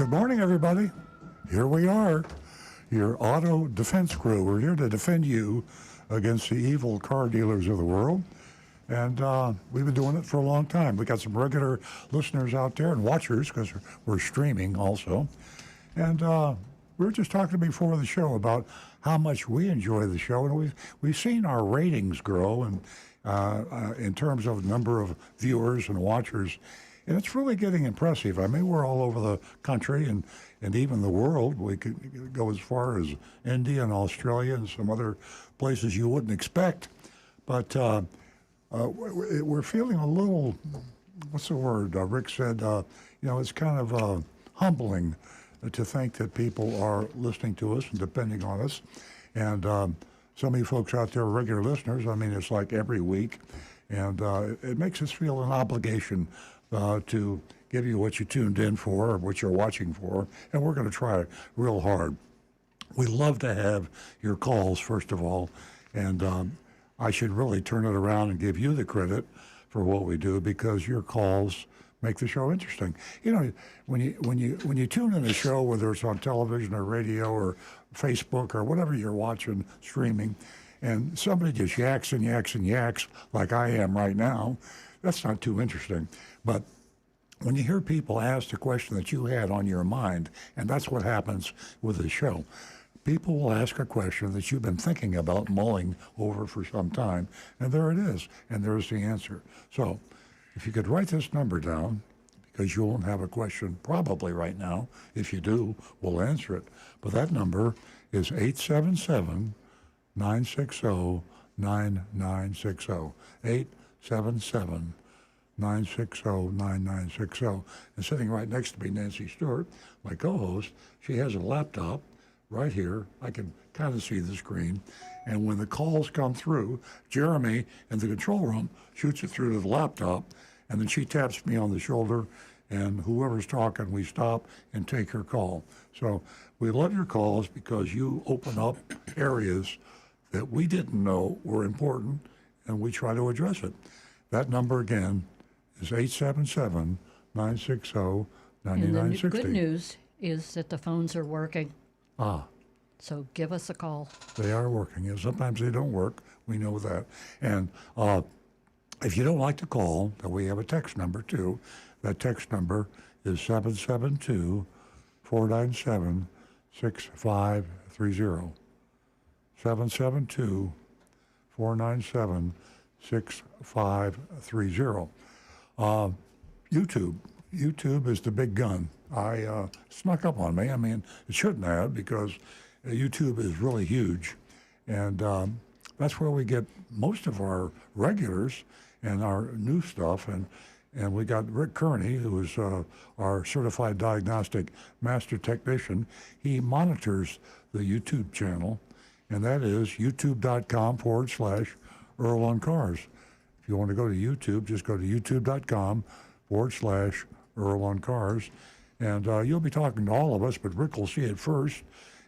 Good morning, everybody. Here we are, your auto defense crew. We're here to defend you against the evil car dealers of the world. And we've been doing it for a long time. We got some regular listeners out there and watchers because we're streaming also. And we were just talking before the show about how much we enjoy the show, and we've seen our ratings grow, and in terms of number of viewers and watchers. And it's really getting impressive. I mean, we're all over the country and even the world. We could go as far as India and Australia and some other places you wouldn't expect. But we're feeling a little, what's the word? Rick said, it's kind of humbling to think that people are listening to us and depending on us. And some of you folks out there are regular listeners. I mean, it's like every week. And it makes us feel an obligation to give you what you tuned in for or what you're watching for, and we're going to try real hard. We love to have your calls, first of all, and I should really turn it around and give you the credit for what we do because your calls make the show interesting. You know, when you tune in a show, whether it's on television or radio or Facebook or whatever you're watching, streaming, and somebody just yaks and yaks and yaks like I am right now, that's not too interesting. But when you hear people ask the question that you had on your mind, and that's what happens with the show, people will ask a question that you've been thinking about, mulling over for some time, and there it is, and there's the answer. So if you could write this number down, because you won't have a question probably right now. If you do, we'll answer it. But that number is 877-960-9960. 877-960-9960. And sitting right next to me, Nancy Stewart, my co-host, she has a laptop right here. I can kind of see the screen. And when the calls come through, Jeremy in the control room shoots it through to the laptop, and then she taps me on the shoulder, and whoever's talking, we stop and take her call. So we love your calls because you open up areas that we didn't know were important, and we try to address it. That number again is 877-960-9960. And the good news is that the phones are working. So give us a call. They are working. And sometimes they don't work. We know that. And if you don't like to call, then we have a text number too. That text number is 772-497-6530. 772-497-6530. YouTube is the big gun. I snuck up on me. I mean, it shouldn't have because YouTube is really huge. And that's where we get most of our regulars and our new stuff. And we got Rick Kearney, who is our certified diagnostic master technician. He monitors the YouTube channel, and that is youtube.com/Earl on Cars. If you want to go to YouTube, just go to youtube.com/Earl on Cars. And you'll be talking to all of us, but Rick will see it first.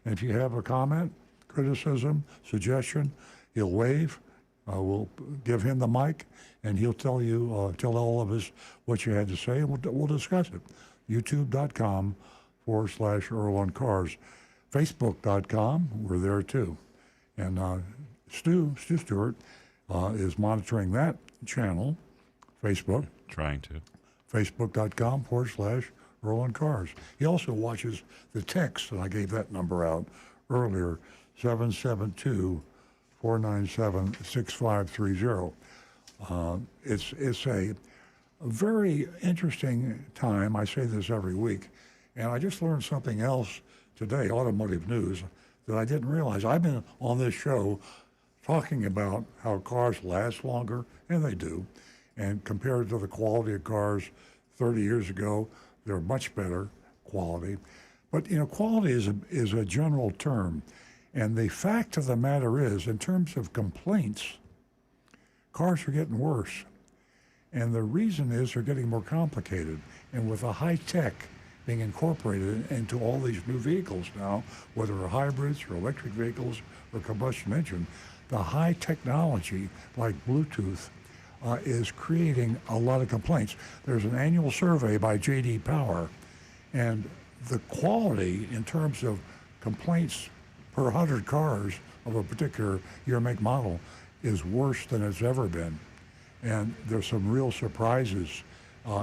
And if you have a comment, criticism, suggestion, he'll wave. We'll give him the mic, and he'll tell all of us what you had to say, and we'll discuss it. youtube.com/Earl on Cars. Facebook.com, we're there too. And Stu Stewart is monitoring that channel, Facebook. Trying to. Facebook.com/Earl on Cars. He also watches the text, and I gave that number out earlier, 772-497-6530. It's a very interesting time. I say this every week, and I just learned something else today, automotive news, that I didn't realize. I've been on this show talking about how cars last longer, and they do, and compared to the quality of cars 30 years ago, they're much better quality. But, quality is a general term, and the fact of the matter is, in terms of complaints, cars are getting worse. And the reason is they're getting more complicated. And with the high tech being incorporated into all these new vehicles now, whether they're hybrids or electric vehicles or combustion engine, the high technology like Bluetooth is creating a lot of complaints. There's an annual survey by J.D. Power, and the quality in terms of complaints per 100 cars of a particular year, make, model is worse than it's ever been. And there's some real surprises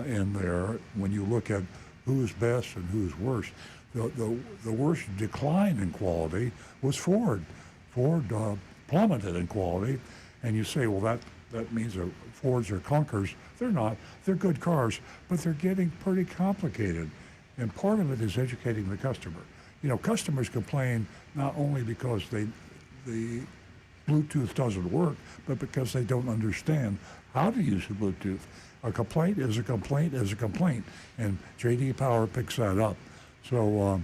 in there when you look at who's best and who's worst. The worst decline in quality was Ford. Ford plummeted in quality, and you say, well, that means that Fords are clunkers. They're not. They're good cars, but they're getting pretty complicated. And part of it is educating the customer. You know, customers complain not only because the Bluetooth doesn't work, but because they don't understand how to use the Bluetooth. A complaint is a complaint is a complaint, and J.D. Power picks that up. So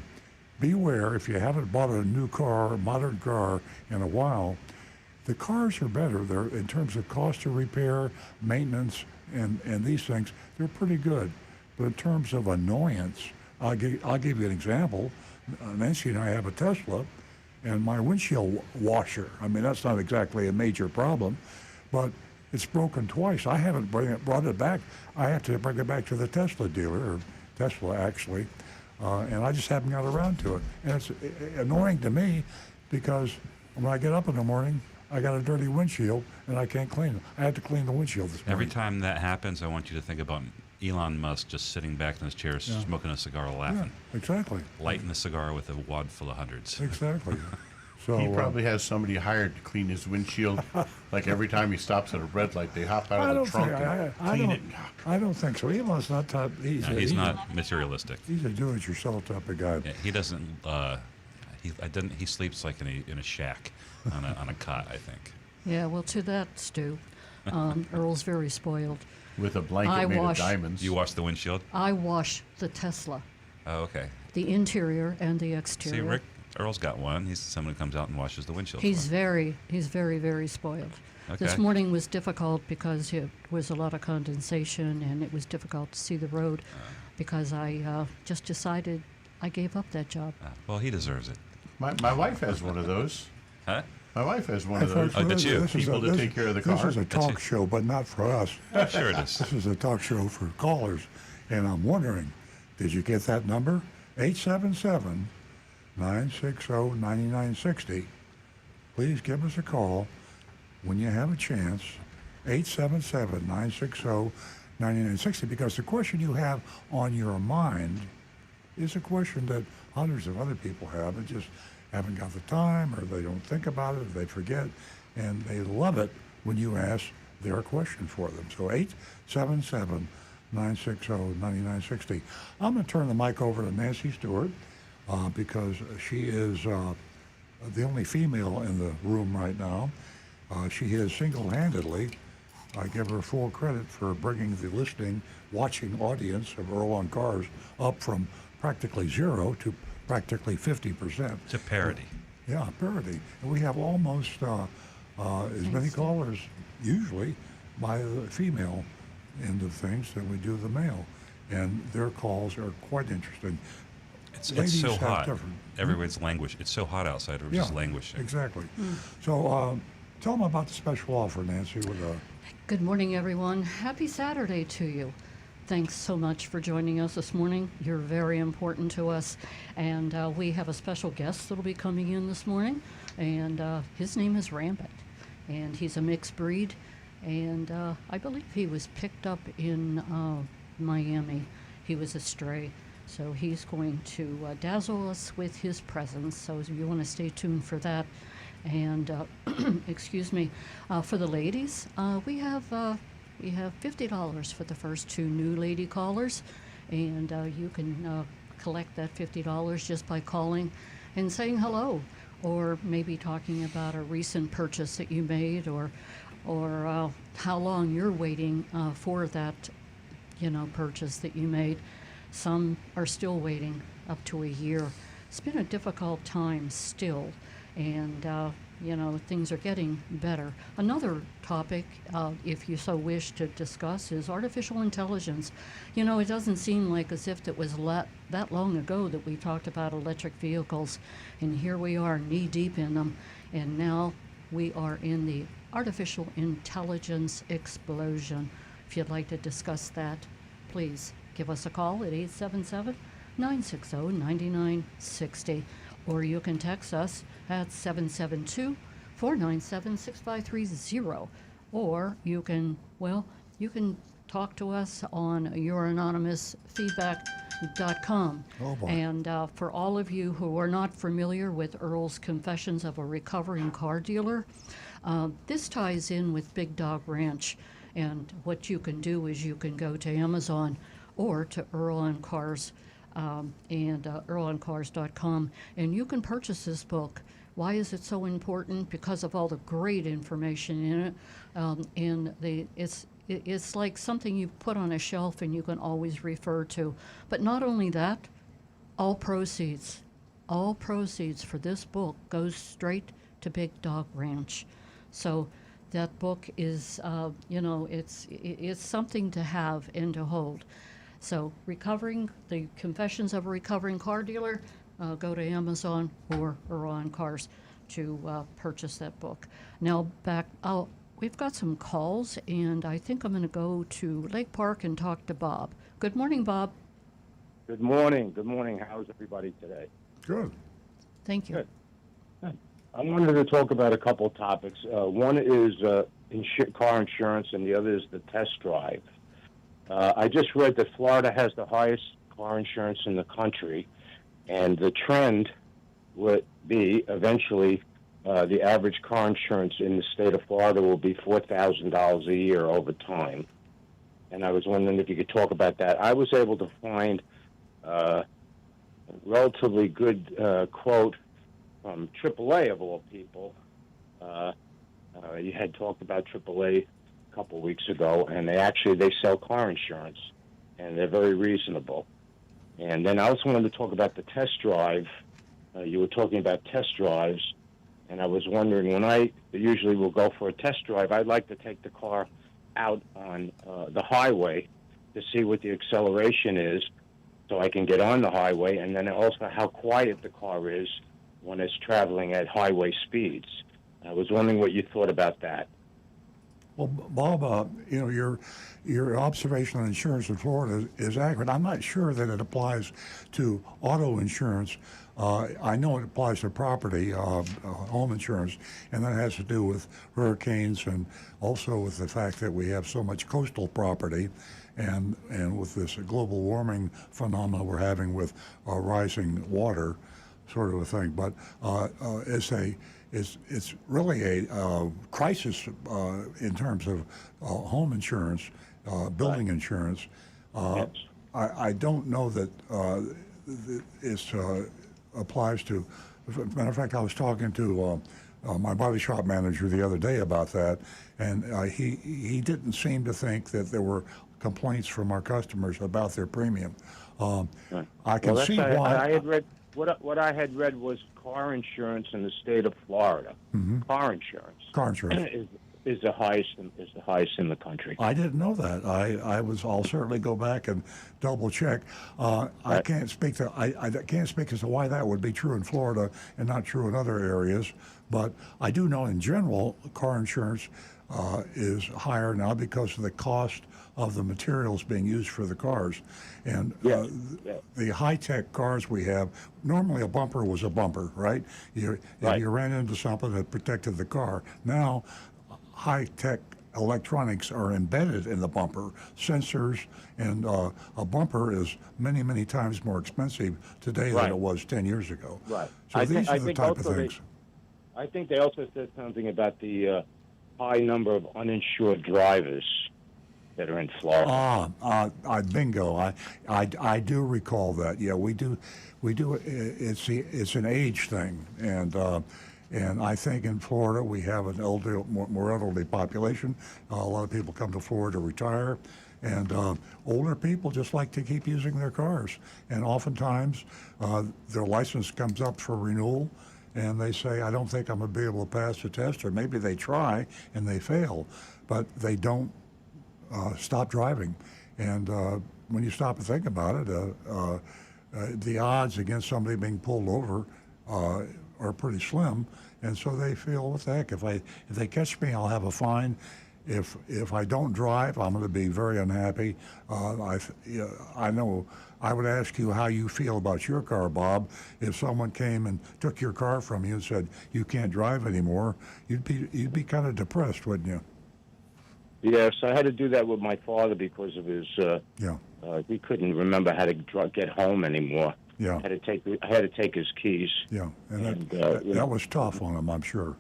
beware, if you haven't bought a new car, modern car, in a while, the cars are better. They're, in terms of cost of repair, maintenance, and these things, they're pretty good. But in terms of annoyance, I'll give you an example. Nancy and I have a Tesla, and my windshield washer, I mean, that's not exactly a major problem, but it's broken twice. I haven't brought it back. I have to bring it back to the Tesla dealer, or Tesla actually, and I just haven't got around to it. And it's annoying to me because when I get up in the morning, I got a dirty windshield and I can't clean it. I had to clean the windshield this morning. Every time that happens, I want you to think about Elon Musk just sitting back in his chair, smoking a cigar, laughing. Yeah, exactly. Lighting the cigar with a wad full of hundreds. Exactly. So He probably has somebody hired to clean his windshield. Like every time he stops at a red light, they hop out of the trunk and clean it. I don't think so. Elon's not top. He's not materialistic. He's a do-it-yourself type of guy. Yeah, he doesn't. He sleeps like in a shack on a cot, I think. Yeah, well, to that, Stu, Earl's very spoiled. With a blanket made of diamonds. You wash the windshield? I wash the Tesla, Oh, okay. the interior and the See, exterior. Earl's got one. He's someone who comes out and washes the windshield. He's very, very spoiled. This Okay. morning was difficult because it was a lot of condensation and it was difficult to see the road because I just decided I gave up that job. Well, he deserves it. My wife has one of those. Huh? My wife has one of those. Oh, that's you. People to take care of the car. This is a talk you. show, but not for us. Sure it is. This is a talk show for callers. And I'm wondering, did you get that number? 877-960-9960. Please give us a call when you have a chance. 877-960-9960, because the question you have on your mind is a question that hundreds of other people have and just haven't got the time, or they don't think about it, or they forget, and they love it when you ask their question for them. So 877-960-9960. I'm going to turn the mic over to Nancy Stewart because she is the only female in the room right now. She has single-handedly, I give her full credit for bringing the listening, watching audience of Earl on Cars up from practically zero to practically 50%. It's a parody. Yeah, parody. And we have almost as many callers, usually, by the female end of things than we do the male. And their calls are quite interesting. It's Ladies so have hot. different- Everyone's languish. It's so hot outside. We're just languishing. Exactly. So tell them about the special offer, Nancy. With Good morning, everyone. Happy Saturday to you. Thanks so much for joining us this morning. You're very important to us. And we have a special guest that'll be coming in this morning. And his name is Rampant. And he's a mixed breed. And I believe he was picked up in Miami. He was a stray. So he's going to dazzle us with his presence. So you want to stay tuned for that. And excuse me, for the ladies, we have $50 for the first two new lady callers, and you can collect that $50 just by calling and saying hello, or maybe talking about a recent purchase that you made, or how long you're waiting for that, purchase that you made. Some are still waiting up to a year. It's been a difficult time still, and things are getting better. Another topic, if you so wish to discuss, is artificial intelligence. It doesn't seem like as if it was that long ago that we talked about electric vehicles, and here we are knee deep in them, and now we are in the artificial intelligence explosion. If you'd like to discuss that, please give us a call at 960-9960. Or you can text us at 772-497-6530. Or you can, you can talk to us on youranonymousfeedback.com. Oh, boy. And for all of you who are not familiar with Earl's Confessions of a Recovering Car Dealer, this ties in with Big Dog Ranch. And what you can do is you can go to Amazon or to Earl on Cars and earloncars.com, and you can purchase this book. Why is it so important? Because of all the great information in it, it's like something you put on a shelf and you can always refer to. But not only that, all proceeds for this book goes straight to Big Dog Ranch. So that book is, it's something to have and to hold. So the Confessions of a Recovering Car Dealer, go to Amazon or on Cars to purchase that book. Now we've got some calls, and I think I'm going to go to Lake Park and talk to Bob. Good morning, Bob. Good morning. Good morning. How's everybody today? Good. Thank you. Good. I wanted to talk about a couple topics. One is car insurance, and the other is the test drive. I just read that Florida has the highest car insurance in the country, and the trend would be eventually the average car insurance in the state of Florida will be $4,000 a year over time. And I was wondering if you could talk about that. I was able to find a relatively good quote from AAA, of all people. You had talked about AAA a couple weeks ago, and they sell car insurance, and they're very reasonable. And then I also wanted to talk about the test drive. You were talking about test drives, and I was wondering, when I usually will go for a test drive, I'd like to take the car out on the highway to see what the acceleration is so I can get on the highway, and then also how quiet the car is when it's traveling at highway speeds. I was wondering what you thought about that. Well, Bob, your observation on insurance in Florida is accurate. I'm not sure that it applies to auto insurance. I know it applies to property, home insurance, and that has to do with hurricanes and also with the fact that we have so much coastal property, and with this global warming phenomena we're having with rising water, sort of a thing. But it's really a crisis in terms of home insurance, building insurance. Yes. I don't know that it applies to. As a matter of fact, I was talking to my body shop manager the other day about that, and he didn't seem to think that there were complaints from our customers about their premium. I can see why. I had read what I had read was car insurance in the state of Florida. Mm-hmm. Car insurance is the highest in the country. I didn't know that. I'll certainly go back and double check. I can't speak to I can't speak as to why that would be true in Florida and not true in other areas. But I do know in general car insurance is higher now because of the cost of the materials being used for the cars. And the high-tech cars we have, normally a bumper was a bumper, right? You ran into something that protected the car. Now, high-tech electronics are embedded in the bumper, sensors, and a bumper is many, many times more expensive today than it was 10 years ago. Right. So these are the type of things. I think they also said something about the high number of uninsured drivers that are in Florida. Bingo. I do recall that. Yeah, we do. It's an age thing, and I think in Florida we have an more elderly population. A lot of people come to Florida to retire, and older people just like to keep using their cars. And oftentimes their license comes up for renewal, and they say, I don't think I'm going to be able to pass the test, or maybe they try and they fail, but they don't stop driving. And when you stop and think about it, the odds against somebody being pulled over are pretty slim. And so they feel, what the heck, if they catch me, I'll have a fine, if I don't drive, I'm going to be very unhappy. I know I would ask you how you feel about your car, Bob. If someone came and took your car from you and said you can't drive anymore, you'd be kind of depressed, wouldn't you? Yes, I had to do that with my father because of his. Yeah. He couldn't remember how to get home anymore. Yeah. I had to take his keys. Yeah, and And, that was tough on him, I'm sure.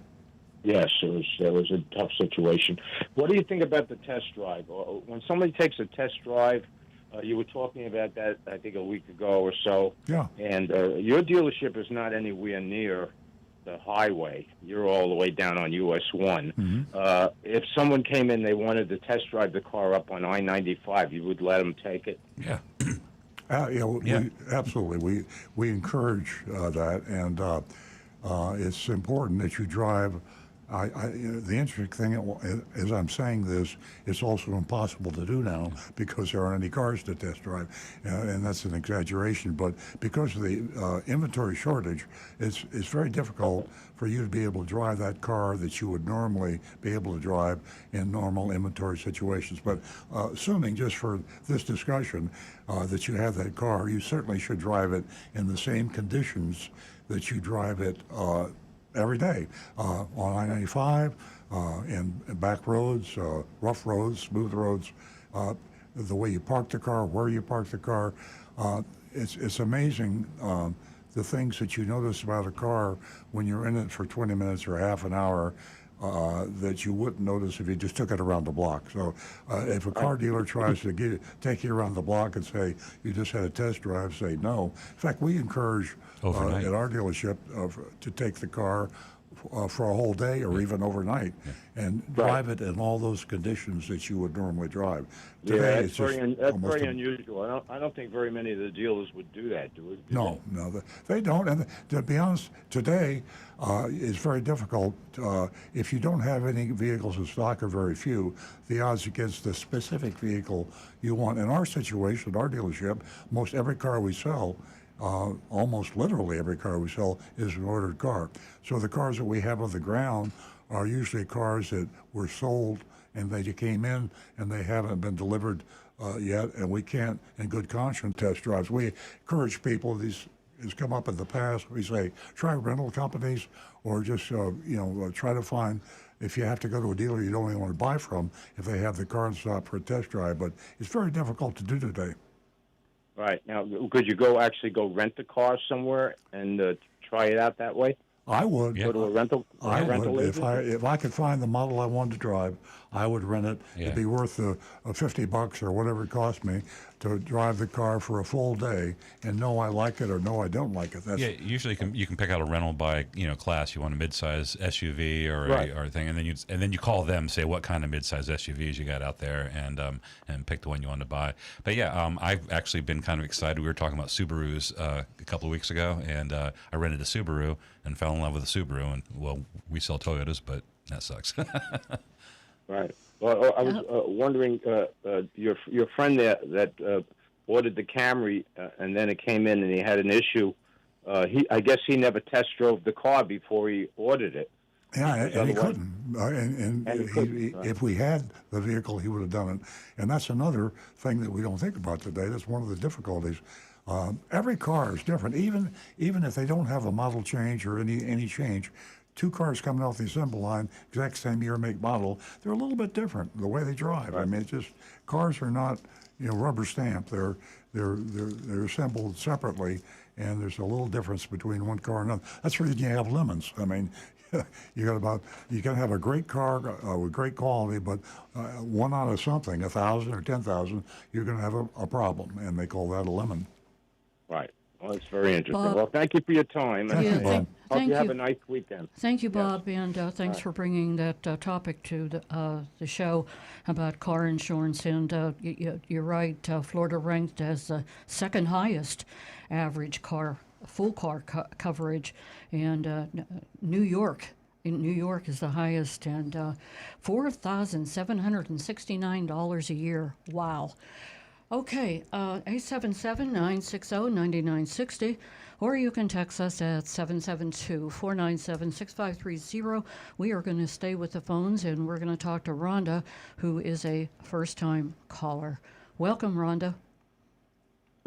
Yes, it was a tough situation. What do you think about the test drive? When somebody takes a test drive, you were talking about that, I think, a week ago or so. Yeah. And your dealership is not anywhere near the highway. You're all the way down on US 1. Mm-hmm. If someone came in, they wanted to test drive the car up on I-95, you would let them take it? Yeah. We absolutely. We encourage that, and it's important that you drive. The interesting thing, as I'm saying this, it's also impossible to do now because there aren't any cars to test drive, and that's an exaggeration. But because of the inventory shortage, it's very difficult for you to be able to drive that car that you would normally be able to drive in normal inventory situations. But assuming, just for this discussion, that you have that car, you certainly should drive it in the same conditions that you drive it every day on I-95, in back roads, rough roads, smooth roads, the way you park the car, where you park the car. It's amazing the things that you notice about a car when you're in it for 20 minutes or half an hour that you wouldn't notice if you just took it around the block. So if a car dealer tries to take you around the block and say, you just had a test drive, say no. In fact, we encourage Overnight. at our dealership to take the car for a whole day or even overnight and drive it in all those conditions that you would normally drive. Today, that's very unusual. I don't think very many of the dealers would do that, do it? No, they don't. And to be honest, today it's very difficult. If you don't have any vehicles in stock, or very few, the odds against the specific vehicle you want. In our situation, our dealership, most every car we sell, almost literally every car we sell, is an ordered car. So the cars that we have on the ground are usually cars that were sold and they came in and they haven't been delivered yet, and we can't, in good conscience, test drives. We encourage people, these has come up in the past, we say, try rental companies, or just, try to find, if you have to go to a dealer you don't even want to buy from, if they have the car in stock for a test drive. But it's very difficult to do today. Right. Now, could you actually go rent the car somewhere and try it out that way? I would. Go to a rental If agent? if I could find the model I wanted to drive, I would rent it. Yeah. It'd be worth $50 or whatever it cost me to drive the car for a full day and know I like it or know I don't like it. That's, Yeah, usually you can pick out a rental by class. You want a midsize SUV or Right. or a thing, and then you call them, say what kind of midsize SUVs you got out there, and pick the one you want to buy. But yeah, I've actually been kind of excited. We were talking about Subarus a couple of weeks ago, and I rented a Subaru and fell in love with a Subaru. And well, we sell Toyotas, but that sucks. Right. Well, I was wondering, your friend there that ordered the Camry, and then it came in and he had an issue. I guess he never test drove the car before he ordered it. Yeah, and he Otherwise- couldn't. And he couldn't, right. If we had the vehicle, he would have done it. And that's another thing that we don't think about today. That's one of the difficulties. Every car is different. Even if they don't have a model change or any change, two cars coming off the assembly line, exact same year, make, model, they're a little bit different the way they drive. I mean, it's just cars are not rubber stamped. They're assembled separately, and there's a little difference between one car and another. That's where you have lemons. I mean, you can have a great car with great quality, but one out of something, 1,000 or 10,000, you're going to have a problem, and they call that a lemon. Right. Well, that's very interesting. Bob- Well, thank you for your time. Thank you, and Bob. Hope Thank you have you. a nice weekend. Thank you, Yes. Bob, and thanks for bringing that topic to the show about car insurance. And you're right, Florida ranked as the second highest average full car coverage, and New York is the highest, and $4,769 a year. Wow. Okay, 877-960-9960, or you can text us at 772-497-6530. We are going to stay with the phones, and we're going to talk to Rhonda, who is a first-time caller. Welcome, Rhonda.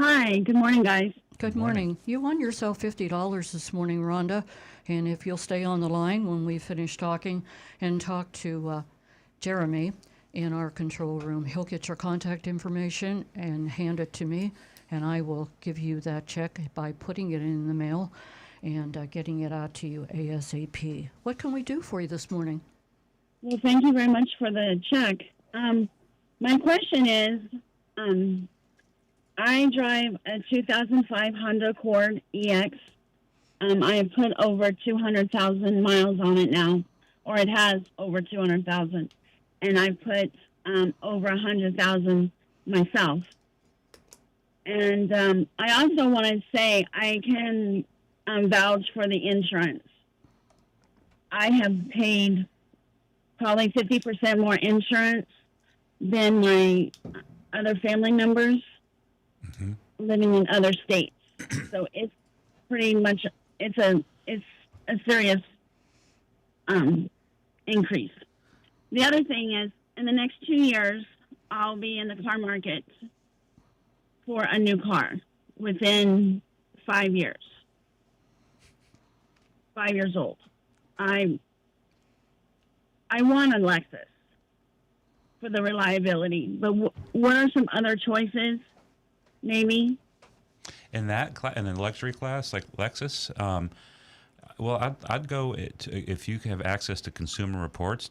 Hi, good morning, guys. Good morning. You won yourself $50 this morning, Rhonda, and if you'll stay on the line when we finish talking and talk to Jeremy in our control room, he'll get your contact information and hand it to me, and I will give you that check by putting it in the mail and getting it out to you ASAP. What can we do for you this morning? Well, thank you very much for the check. My question is, I drive a 2005 Honda Accord EX. I have put over 200,000 miles on it now, or it has over 200,000. And I put over 100,000 myself. And I also want to say I can vouch for the insurance. I have paid probably 50% more insurance than my other family members living in other states. So it's pretty much it's a serious increase. The other thing is, in the next 2 years, I'll be in the car market for a new car within 5 years. 5 years old. I want a Lexus for the reliability, but what are some other choices? Maybe In that in the luxury class, like Lexus, well, I'd go if you have access to Consumer Reports.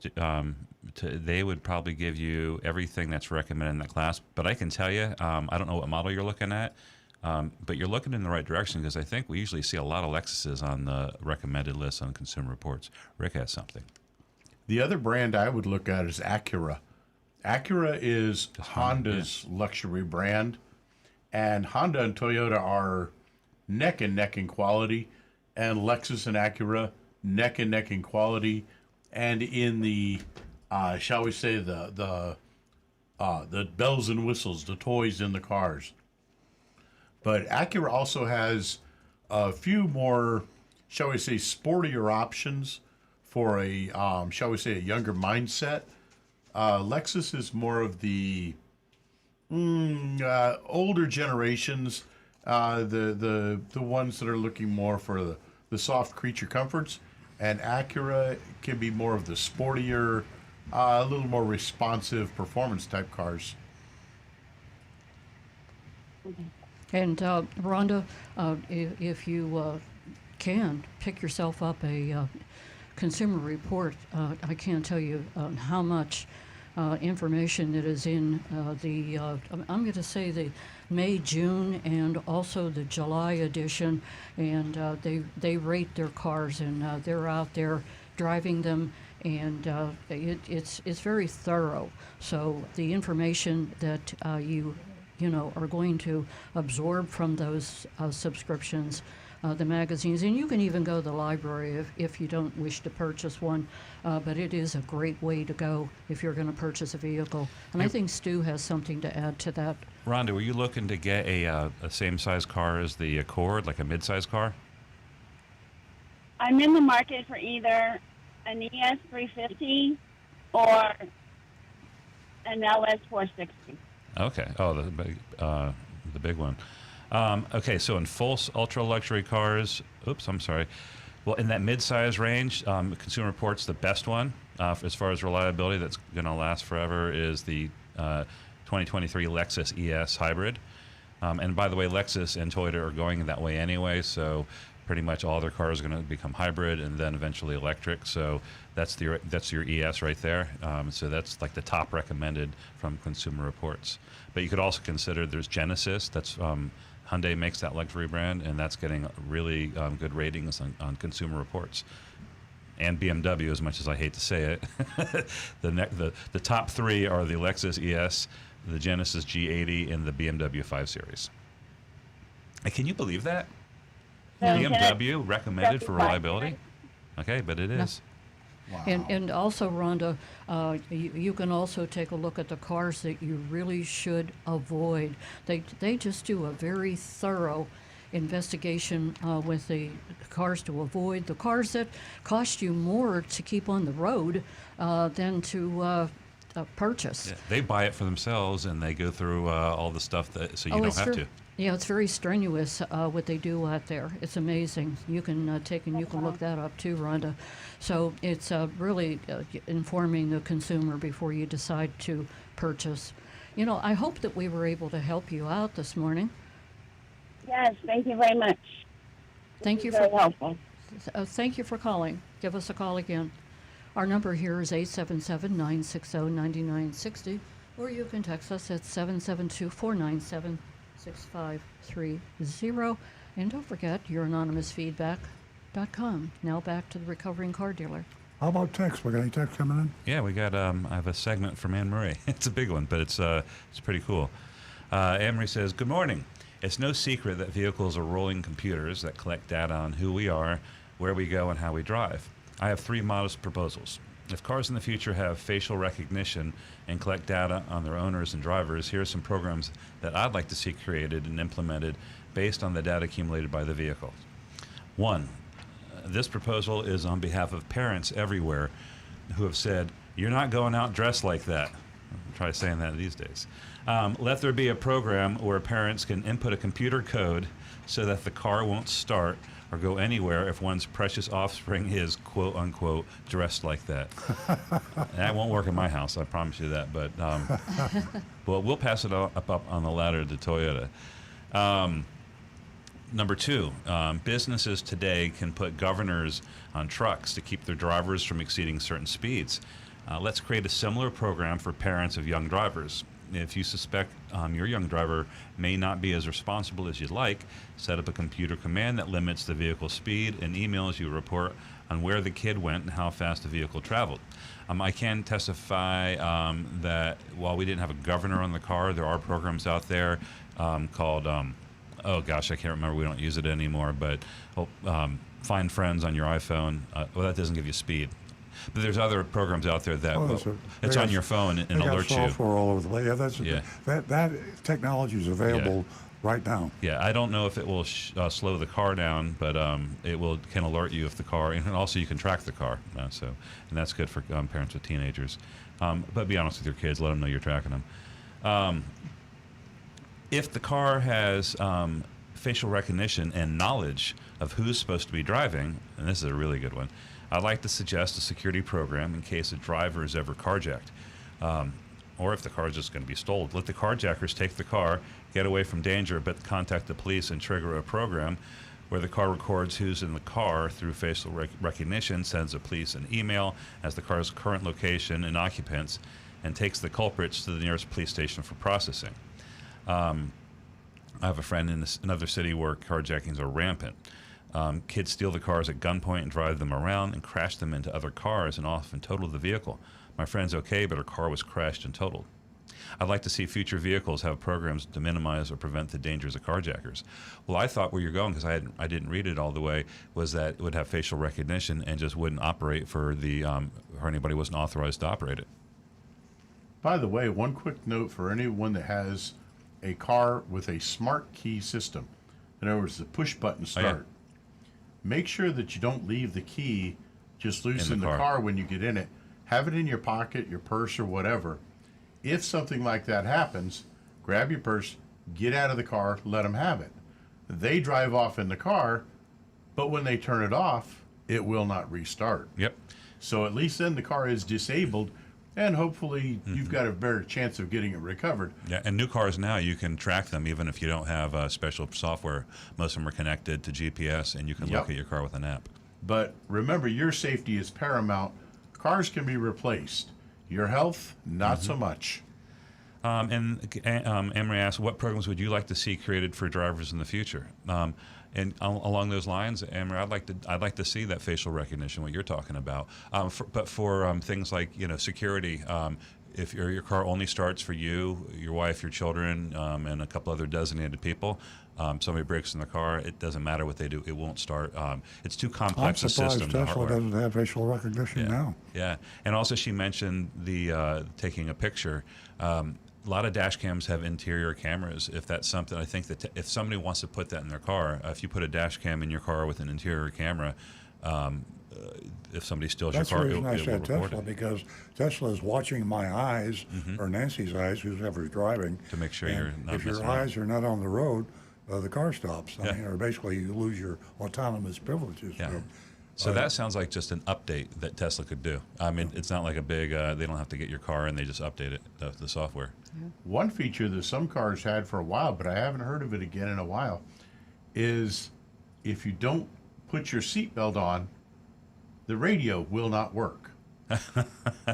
They would probably give you everything that's recommended in that class. But I can tell you, I don't know what model you're looking at, but you're looking in the right direction because I think we usually see a lot of Lexuses on the recommended list on Consumer Reports. Rick has something. The other brand I would look at is Acura. Acura is Honda's luxury brand, and Honda and Toyota are neck and neck in quality, and Lexus and Acura neck and neck in quality, and in the shall we say the bells and whistles, the toys in the cars. But Acura also has a few more, shall we say, sportier options for a shall we say a younger mindset. Lexus is more of the older generations, the ones that are looking more for the soft creature comforts, and Acura can be more of the sportier, a little more responsive performance type cars. And Rhonda, if you can pick yourself up a Consumer Report, I can't tell you how much information that is in I'm going to say the May, June, and also the July edition, and they rate their cars, and they're out there driving them, and it's very thorough. So the information that you are going to absorb from those subscriptions, the magazines, and you can even go to the library if you don't wish to purchase one, but it is a great way to go if you're going to purchase a vehicle. And I think Stu has something to add to that. Rhonda, were you looking to get a same size car as the Accord, like a mid-size car? I'm in the market for either an ES 350 or an LS 460. Okay. Oh, the big one. Okay, so in full ultra luxury cars, I'm sorry. Well, in that mid-size range, Consumer Reports, the best one as far as reliability that's going to last forever is the 2023 Lexus ES Hybrid. And by the way, Lexus and Toyota are going that way anyway, so pretty much all their cars are going to become hybrid and then eventually electric. So that's your ES right there. So that's like the top recommended from Consumer Reports. But you could also consider there's Genesis. That's Hyundai makes that luxury brand, and that's getting really good ratings on Consumer Reports. And BMW, as much as I hate to say it, the top three are the Lexus ES, the Genesis G80, and the BMW 5 Series. And can you believe that? BMW recommended for reliability? Okay, but it is. And also, Rhonda, you can also take a look at the cars that you really should avoid. They just do a very thorough investigation with the cars to avoid, the cars that cost you more to keep on the road than to purchase. Yeah, they buy it for themselves, and they go through all the stuff so you don't have to. Yeah, it's very strenuous what they do out there. It's amazing. You can take and you can look that up too, Rhonda. So it's really informing the consumer before you decide to purchase. You know, I hope that we were able to help you out this morning. Yes, thank you very much. Thank you Very for helpful. thank you for calling. Give us a call again. Our number here is 877-960-9960, or you can text us at 772-497-6530. And don't forget youranonymousfeedback.com. Now back to the recovering car dealer. How about text? We got any text coming in? Yeah, we got. I have a segment from Anne Marie. It's a big one, but it's pretty cool. Anne Marie says, "Good morning. It's no secret that vehicles are rolling computers that collect data on who we are, where we go, and how we drive. I have 3 modest proposals. If cars in the future have facial recognition and collect data on their owners and drivers, here are some programs that I'd like to see created and implemented based on the data accumulated by the vehicle. 1. This proposal is on behalf of parents everywhere who have said, 'You're not going out dressed like that.'" Try saying that these days. "Let there be a program where parents can input a computer code so that the car won't start or go anywhere if one's precious offspring is, quote unquote, dressed like that." That won't work in my house, I promise you that. But well, we'll pass it up on the ladder to Toyota. Number 2, businesses today can put governors on trucks to keep their drivers from exceeding certain speeds. Let's create a similar program for parents of young drivers. If you suspect your young driver may not be as responsible as you'd like, set up a computer command that limits the vehicle's speed and emails you a report on where the kid went and how fast the vehicle traveled. I can testify that while we didn't have a governor on the car, there are programs out there called, oh gosh, I can't remember, we don't use it anymore, but Find Friends on your iPhone. Well, that doesn't give you speed. But there's other programs out there that it's on your phone and alerts you. Software all over the place. Yeah. That technology is available right now. Yeah, I don't know if it will slow the car down, but it can alert you if the car, and also you can track the car. And that's good for parents with teenagers. But be honest with your kids, let them know you're tracking them. If the car has facial recognition and knowledge of who's supposed to be driving, and this is a really good one, I'd like to suggest a security program in case a driver is ever carjacked, or if the car is just going to be stolen. Let the carjackers take the car, get away from danger, but contact the police and trigger a program where the car records who's in the car through facial recognition, sends the police an email as the car's current location and occupants, and takes the culprits to the nearest police station for processing. I have a friend in another city where carjackings are rampant. Kids steal the cars at gunpoint and drive them around and crash them into other cars and often total the vehicle. My friend's okay, but her car was crashed and totaled. I'd like to see future vehicles have programs to minimize or prevent the dangers of carjackers. Well, I thought where you're going, because I didn't read it all the way, was that it would have facial recognition and just wouldn't operate for anybody who wasn't authorized to operate it. By the way, one quick note for anyone that has a car with a smart key system. In other words, the push button start. Oh, yeah. Make sure that you don't leave the key just loose in the car when you get in it. Have it in your pocket, your purse, or whatever. If something like that happens, grab your purse, get out of the car, let them have it. They drive off in the car, but when they turn it off, it will not restart. Yep. So at least then the car is disabled, and hopefully you've got a better chance of getting it recovered. Yeah, and new cars now, you can track them even if you don't have special software. Most of them are connected to GPS, and you can look at your car with an app. But remember, your safety is paramount. Cars can be replaced. Your health, not so much. Emery asked, what programs would you like to see created for drivers in the future? And along those lines, Emery, I'd like to see that facial recognition, what you're talking about. But for things like security, if your car only starts for you, your wife, your children, and a couple other designated people, somebody breaks in the car, it doesn't matter what they do, it won't start. It's too I'm complex a surprised system. The Tesla hardware. doesn't have facial recognition now. Yeah, and also she mentioned the taking a picture. A lot of dash cams have interior cameras. If that's something, I think that if somebody wants to put that in their car, if you put a dash cam in your car with an interior camera, if somebody steals That's your the car, reason it I will said report Tesla, it because Tesla is watching my eyes, or Nancy's eyes, whoever's driving. to make sure And you're not if your messing around. eyes are not on the road, the car stops. I Yeah. mean, or basically you lose your autonomous privileges. Yeah. So, So that sounds like just an update that Tesla could do. I mean, it's not like a big, they don't have to get your car and they just update it, the software. One feature that some cars had for a while, but I haven't heard of it again in a while, is if you don't put your seatbelt on, the radio will not work.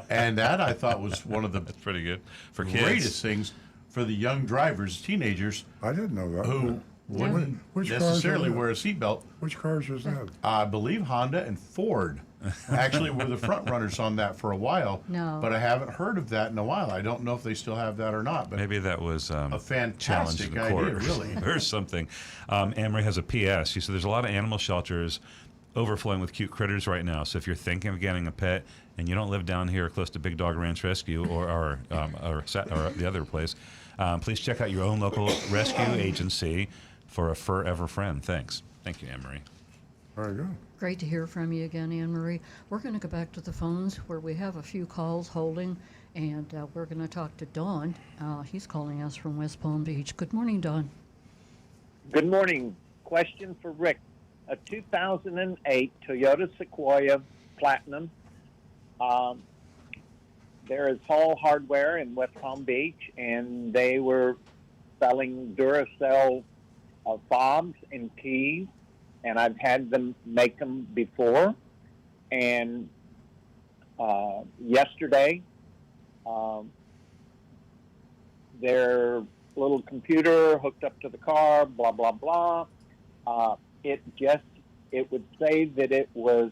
And that I thought was one of the That's pretty good for kids. greatest things for the young drivers, teenagers, I didn't know that. who wouldn't Which cars are necessarily that? wear a seatbelt. Which cars is that? I believe Honda and Ford actually were the front runners on that for a while. No. But I haven't heard of that in a while. I don't know if they still have that or not. But Maybe that was a challenge fantastic in the idea, court really. or something. Anne-Marie has a PS. She said there's a lot of animal shelters overflowing with cute critters right now. So if you're thinking of getting a pet and you don't live down here close to Big Dog Ranch Rescue or the other place, please check out your own local rescue agency for a forever friend. Thanks. Thank you, Anne-Marie. Very good. Great to hear from you again, Anne Marie. We're going to go back to the phones where we have a few calls holding, and we're going to talk to Don. He's calling us from West Palm Beach. Good morning, Don. Good morning. Question for Rick. A 2008 Toyota Sequoia Platinum. There is Hall Hardware in West Palm Beach, and they were selling Duracell fobs and keys, and I've had them make them before. And yesterday, their little computer hooked up to the car, blah, blah, blah. It would say that it was,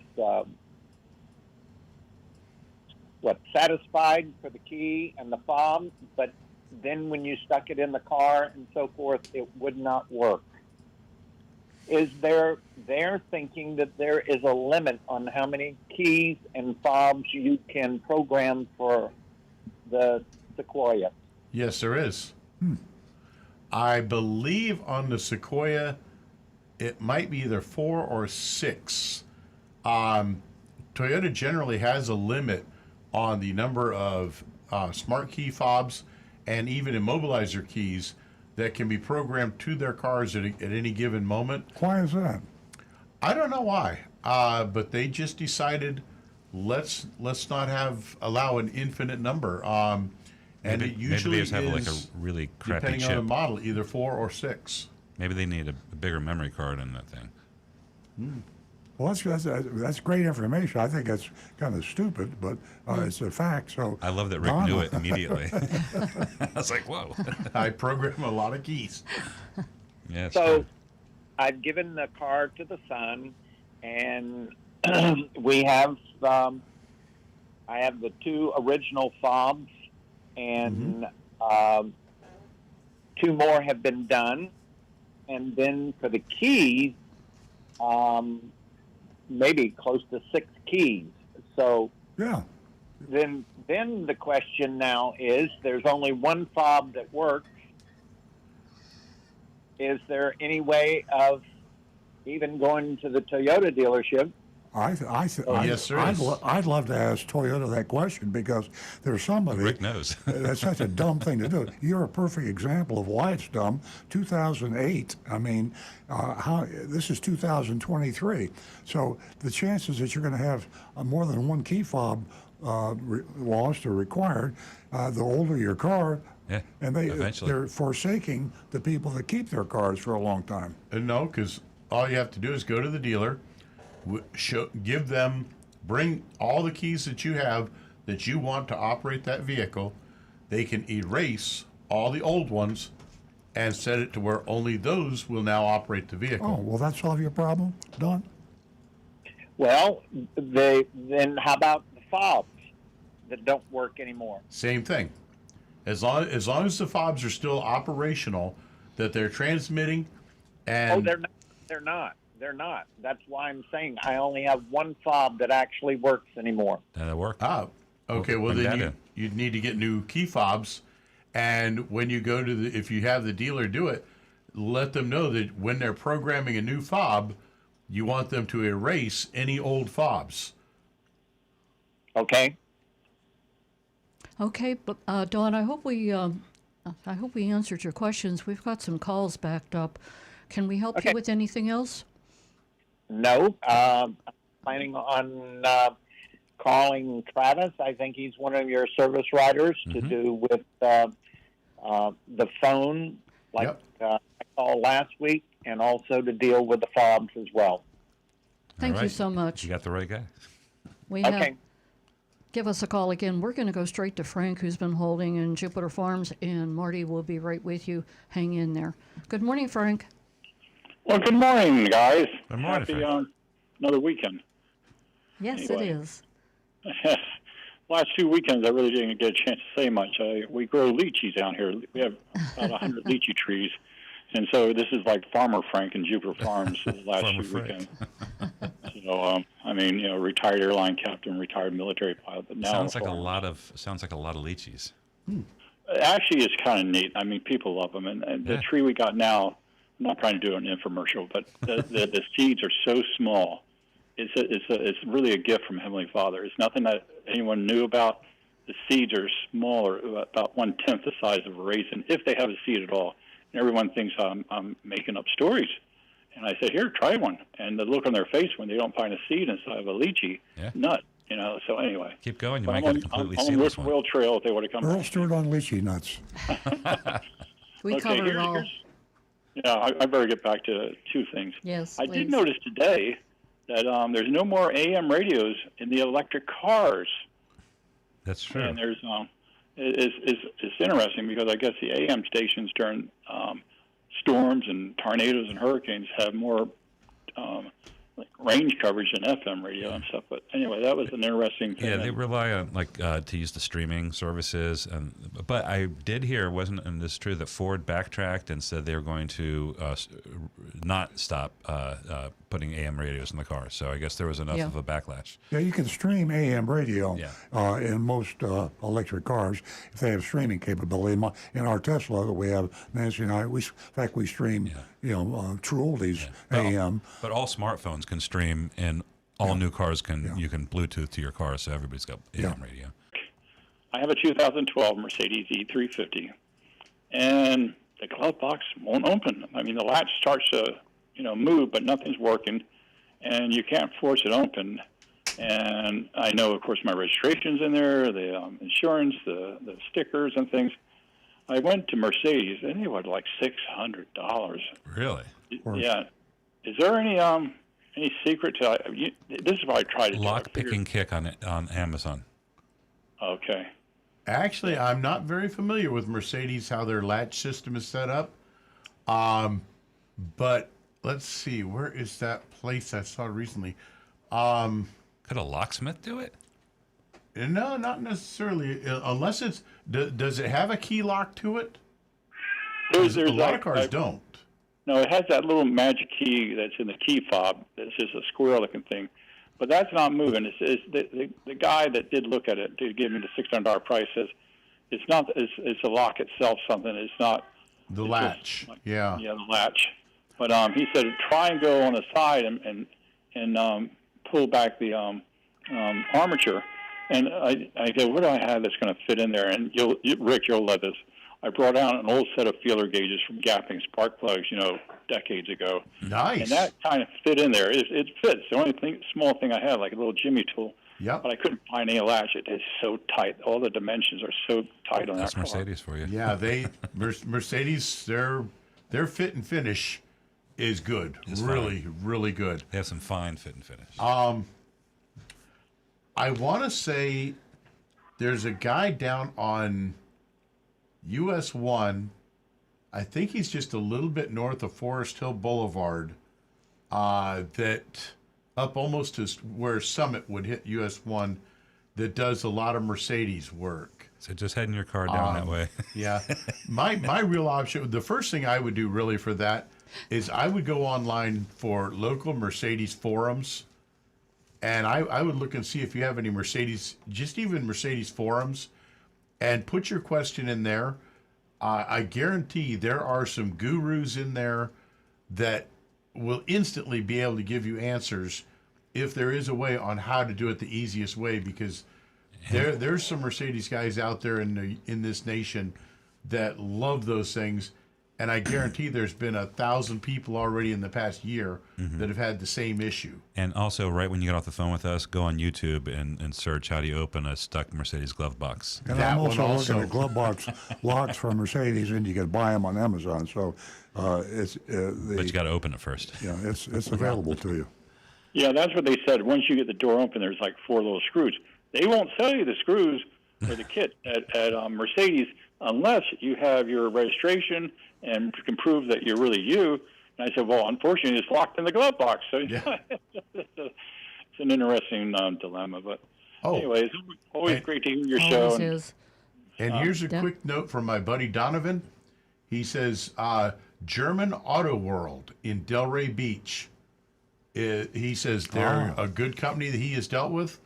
satisfied for the key and the fob, but then when you stuck it in the car and so forth, it would not work. They're thinking that there is a limit on how many keys and fobs you can program for the Sequoia. yes, there is. I believe on the Sequoia, it might be either 4 or 6. Toyota generally has a limit on the number of smart key fobs and even immobilizer keys that can be programmed to their cars at any given moment. Why is that? I don't know why, but they just decided let's not allow an infinite number. And Maybe, it usually maybe they just have like a is, really crappy depending chip. on the model, either 4 or 6. Maybe they need a bigger memory card in that thing. Well, that's great information. I think that's kind of stupid, but it's a fact. So I love that Rick Donna. knew it immediately. I was like, whoa. I program a lot of keys. Yeah, it's So true. I've given the car to the son, and we have I have the 2 original fobs, and 2 more have been done. And then for the keys, maybe close to 6 keys. So Yeah. then the question now is, there's only 1 fob that works. Is there any way of even going to the Toyota dealership? yes, there is. I'd love to ask Toyota that question, because there's somebody. Rick knows. That's such a dumb thing to do. You're a perfect example of why it's dumb. 2008. I mean, this is 2023. So the chances that you're going to have more than 1 key fob lost or required, the older your car, Yeah, and eventually. they're forsaking the people that keep their cars for a long time. No, because all you have to do is go to the dealer, bring all the keys that you have that you want to operate that vehicle. They can erase all the old ones and set it to where only those will now operate the Oh, vehicle. will that solve your problem, Don? Well, then how about the fobs? that don't work anymore. Same thing. As long as the fobs are still operational, that they're transmitting, and Oh, they're not. They're not. They're not. That's why I'm saying I only have one fob that actually works anymore. That'll work. okay. Well, Bring then that in. you'd need to get new key fobs, and when you go to if you have the dealer do it, let them know that when they're programming a new fob, you want them to erase any old fobs. Okay. Okay, but Dawn, I hope we answered your questions. We've got some calls backed up. Can we help Okay. you with anything else? No. I'm planning on calling Travis. I think he's one of your service riders to do with the phone, like Yep. I called last week, and also to deal with the fobs as well. Thank All you right. so much. You got the right guy. We Okay. have, give us a call again. We're going to go straight to Frank, who's been holding in Jupiter Farms, and Marty will be right with you. Hang in there. Good morning, Frank. Well, good morning, guys. Good morning, Happy Frank. another weekend. Yes, Anyway. it is. Last 2 weekends, I really didn't get a chance to say much. We grow lychees down here. We have about 100 lychee trees. And so this is like Farmer Frank and Jupiter Farms the last Farmer 2 Frank. weekends. So, I mean, retired airline captain, retired military pilot. But now Sounds a like a farmer. lot of lychees. Actually, it's kind of neat. I mean, people love them. And the Yeah. tree we got now, I'm not trying to do an infomercial, but the seeds are so small. It's really a gift from Heavenly Father. It's nothing that anyone knew about. The seeds are smaller, about 1/10 the size of a raisin, if they have a seed at all. And everyone thinks I'm making up stories. And I said, here, try one. And the look on their face when they don't find a seed inside of a lychee, Yeah. nut. So anyway. Keep going. You But might I'm get a completely on seedless this one. Will Trail if they would have come Earl back. Stewart on lychee nuts. We covered it all. I better get back to two things. Yes, I please. did notice today that there's no more AM radios in the electric cars, That's true. and there's it's interesting because I guess the AM stations during storms and tornadoes and hurricanes have more like range coverage than FM radio and stuff. But anyway, that was an interesting thing. Yeah, they rely on to use the streaming services, but I did hear, and this is true, that Ford backtracked and said they were going to not stop putting AM radios in the car. So I guess there was enough Yeah. of a backlash. Yeah, you can stream AM radio Yeah. in most electric cars if they have streaming capability. In our Tesla that we have, Nancy and I, in fact, we stream, true oldies AM. But all smartphones can stream, and all new cars you can Bluetooth to your car, so everybody's got AM radio. I have a 2012 Mercedes E350, and the glove box won't open. I mean, the latch starts to, move, but nothing's working, and you can't force it open. And I know, of course, my registration's in there, the insurance, the stickers and things. I went to Mercedes, and they were like $600. Really? Yeah. Is there any secret to this? Is what I tried to do. Lock picking kick on Amazon. Okay. Actually, I'm not very familiar with Mercedes, how their latch system is set up. But let's see, where is that place I saw recently? Could a locksmith do it? No, not necessarily, unless it's. Does it have a key lock to it? There's a lot of like- cars don't. No, it has that little magic key that's in the key fob. That's just a square-looking thing, but that's not moving. It's the guy that did look at it did give me the $600 price. Says it's not. It's the lock itself. Something. It's not The it's latch. just like- Yeah. Yeah, the latch. But he said try and go on the side and pull back the armature. And I go, what do I have that's going to fit in there? And Rick, you'll love this. I brought out an old set of feeler gauges from Gapping spark plugs, decades ago. Nice. And that kind of fit in there. It fits. The only small thing I had, like a little jimmy tool. Yep. But I couldn't find any latch. It is so tight. All the dimensions are so tight on That's that car. Mercedes for you. Yeah, Mercedes, their fit and finish is good. It's really, really good. They have some fine fit and finish. I want to say there's a guy down on US 1. I think he's just a little bit north of Forest Hill Boulevard, that up almost to where Summit would hit US 1, that does a lot of Mercedes work. So just heading your car down that way. Yeah. My real option, the first thing I would do really for that is I would go online for local Mercedes forums, and I would look and see if you have any Mercedes, just even Mercedes forums, and put your question in there. I guarantee there are some gurus in there that will instantly be able to give you answers if there is a way on how to do it the easiest way, because there's some Mercedes guys out there in this nation that love those things, and I guarantee there's been 1,000 people already in the past year that have had the same issue. And also, right when you get off the phone with us, go on YouTube and search how do you open a stuck Mercedes glove box. And That I'm one also looking also. at glove box locks from Mercedes, and you can buy them on Amazon. So it's But you got to open it first. it's available to you. Yeah, that's what they said. Once you get the door open, there's like 4 little screws. They won't sell you the screws or the kit at Mercedes unless you have your registration and can prove that you're really you. And I said, well, unfortunately, it's locked in the glove box. So Yeah. it's an interesting dilemma. But anyways, always and- great to hear your show. Always And is. And here's a yeah. quick note from my buddy Donovan. He says, German Auto World in Delray Beach. He says they're a good company that he has dealt with,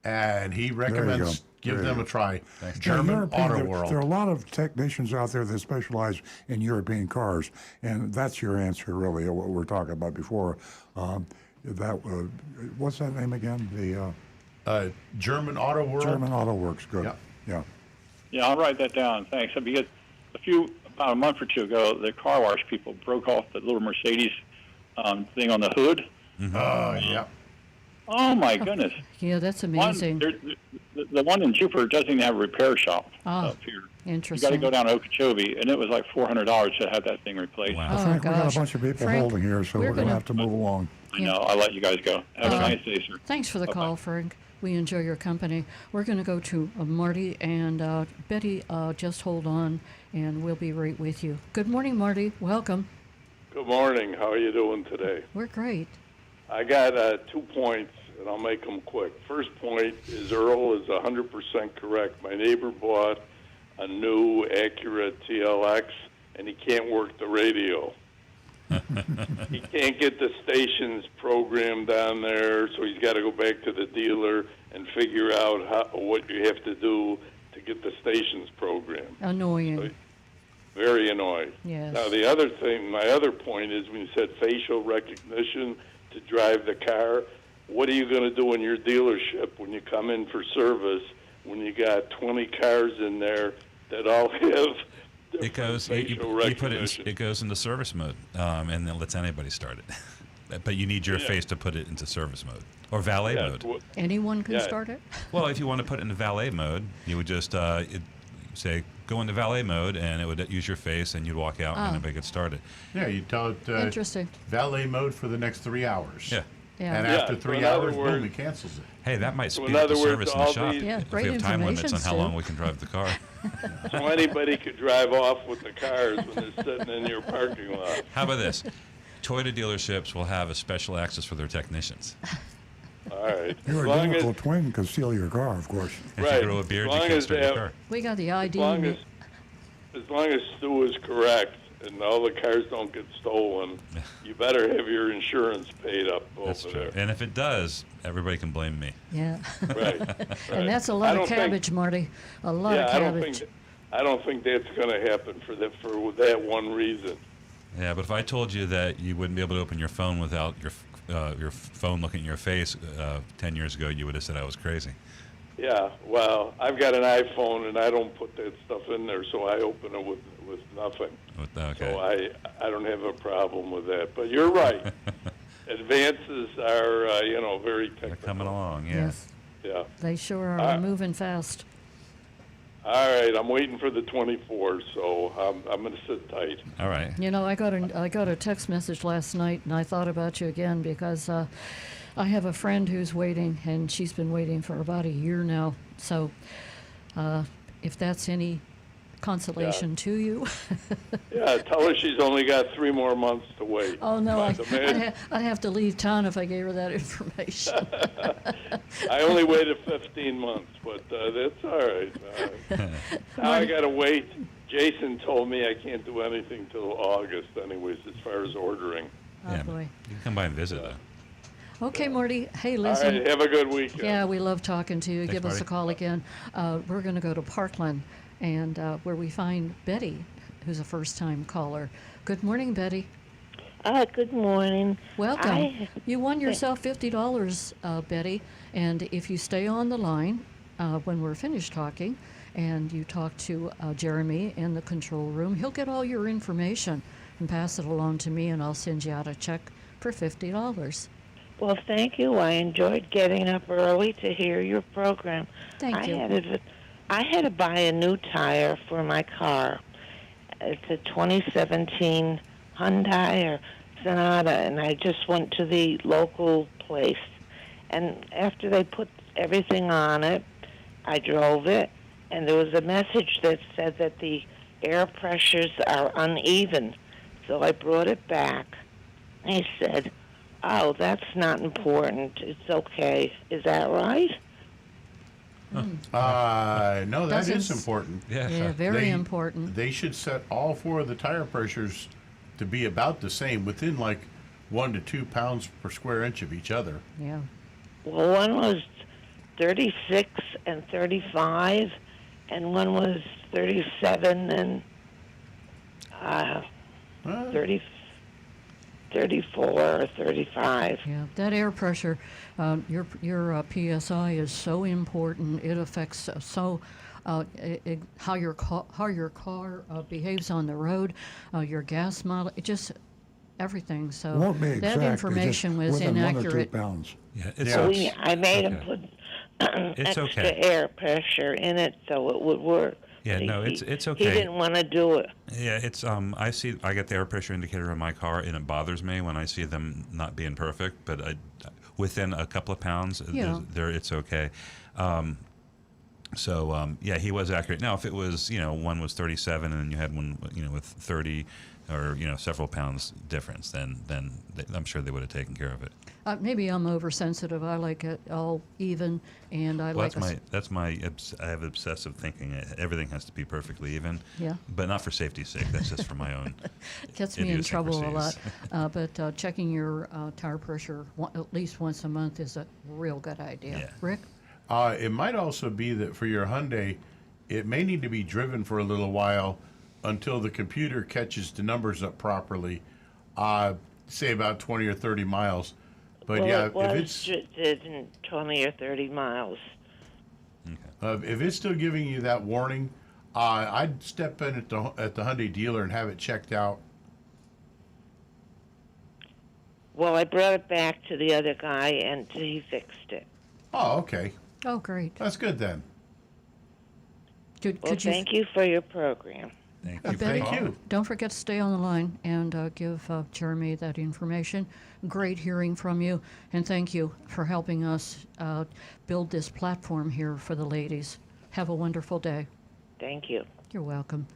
and he recommends give There you them go. a try. Thanks. German European, Auto there, World. there are a lot of technicians out there that specialize in European cars, and that's your answer, really, of what we were talking about before. What's that name again? The German Auto World. German Auto Works. Good. Yeah. Yeah. yeah, I'll write that down. Thanks. Because about a month or two ago, the car wash people broke off the little Mercedes thing on the hood. Oh, yeah. Oh my goodness! Yeah, that's amazing. The one in Jupiter doesn't even have a repair shop up here. You got Interesting. to go down to Okeechobee, and it was like $400 to have that thing replaced. Wow. Oh, Frank, we got gosh. a bunch of people Frank, holding here, so we're going to gonna- have to move along. I know. I'll let you guys go. Have a nice day, sir. Thanks for the call, Frank. We enjoy your company. We're going to go to Marty and Betty. Just hold on, and we'll be right with you. Good morning, Marty. Welcome. Good morning. How are you doing today? We're great. I got 2 points, and I'll make them quick. First point is Earl is 100% correct. My neighbor bought a new Acura TLX, and he can't work the radio. He can't get the stations programmed down there, so he's got to go back to the dealer and figure out what you have to do to get the stations programmed. Annoying. Very annoying. Yes. Now, the other thing, my other point is when you said facial recognition to drive the car, what are you going to do in your dealership when you come in for service when you got 20 cars in there that all have It goes. facial You put recognition? it goes into service mode, and then lets anybody start it. But you need your face to put it into service mode or valet Yeah, mode. Anyone can Yeah. start it? Well, if you want to put it into valet mode, you would just say go into valet mode, and it would use your face, and you'd walk out, and everybody gets started. Yeah, you tell it Interesting. valet mode for the next 3 hours. Yeah. Yeah. And Yeah, after so 3 in other hours, boom, words- it cancels it. Hey, that might So speed in up other the words, service in the all shop. these- Yeah, if great we have time limits on information, how long Stu. we can drive the car. So anybody could drive off with the cars when they're sitting in your parking lot. How about this? Toyota dealerships will have a special access for their technicians. All right. Your As long as, identical twin can steal your car, of course. If Right. you grow a beard, As you long can't as start they your have- car. We got the ID. as long as Stu is correct and all the cars don't get stolen, you better have your insurance paid up That's over true. there. And if it does, everybody can blame me. Yeah. Right. And that's a I lot of don't think- cabbage, Marty. A lot Yeah, of I don't cabbage. think I don't think that's going to happen for that one reason. Yeah, but if I told you that you wouldn't be able to open your phone without your phone looking at your face 10 years ago, you would have said I was crazy. Yeah, well, I've got an iPhone and I don't put that stuff in there, so I open it with nothing. Okay. So I don't have a problem with that. But you're right. Advances are very They're technical. coming along, yeah. Yes, Yeah. they sure are moving fast. All right, I'm waiting for the 24, so I'm going to sit tight. All right. You know, I got a text message last night, and I thought about you again because I have a friend who's waiting, and she's been waiting for about a year now. So, if that's any consolation to you. Yeah, tell her she's only got 3 more months to wait. Oh, no, By the man. I'd have to leave town if I gave her that information. I only waited 15 months, but that's all right. Now I got to wait. Jason told me I can't do anything till August anyways, as far as ordering. Oh, Yeah, boy. You can come by and visit, though. Okay, Marty. Hey, All listen. right, have a good weekend. Yeah, we love talking to you. Thanks, Give us Marty. a call again. We're going to go to Parkland, and where we find Betty, who's a first-time caller. Good morning, Betty. Good morning. Welcome. You won yourself $50, Betty. And if you stay on the line when we're finished talking, and you talk to Jeremy in the control room, he'll get all your information and pass it along to me, and I'll send you out a check for $50. Well, thank you. I enjoyed getting up early to hear your program. Thank you. I had to buy a new tire for my car. It's a 2017 Hyundai or Sonata, and I just went to the local place. And after they put everything on it, I drove it, and there was a message that said that the air pressures are uneven. So I brought it back. They said, "Oh, that's not important. It's okay." Is that right? No, that is Doesn't- important. Yeah, very They- important. They should set all 4 of the tire pressures to be about the same, within like 1 to 2 pounds per square inch of each other. Yeah. Well, one was 36 and 35, and one was 37 and 30, 34 or 35. Yeah, that air pressure, your PSI is so important. It affects how your car behaves on the road, your gas model, it just everything. So It won't be exact. that it's information just was within 1 or 2 inaccurate. pounds. Yeah, it's So okay. I made him Okay. put It's extra okay. air pressure in it so it would work. Yeah, But no, he- it's He okay. didn't want to do it. Yeah, it's I get the air pressure indicator in my car, and it bothers me when I see them not being perfect. But within a couple of pounds, Yeah. there it's okay. Yeah, he was accurate. Now, if it was one was 37 and then you had one with 30 or several pounds difference, then I'm sure they would have taken care of it. Maybe I'm oversensitive. I like it all even, and I Well, like I have obsessive thinking. Everything has to be perfectly even. Yeah. But not for safety's sake. That's just for my own. It gets me in trouble a lot. idiosyncrasies. But checking your tire pressure at least once a month is a real good idea. Yeah. Rick? It might also be that for your Hyundai, it may need to be driven for a little while until the computer catches the numbers up properly, say about 20 or 30 miles. But Well, yeah, it was if it's driven 20 or 30 miles. if it's still giving you that warning, I'd step in at the Hyundai dealer and have it checked out. Well, I brought it back to the other guy, and he fixed it. Oh, okay, Oh, great. that's good then. Could Well, you thank you for your program. Thank Uh, you. for Betty, calling. you. don't forget to stay on the line and give Jeremy that information. Great hearing from you, and thank you for helping us build this platform here for the ladies. Have a wonderful day. Thank you. You're welcome.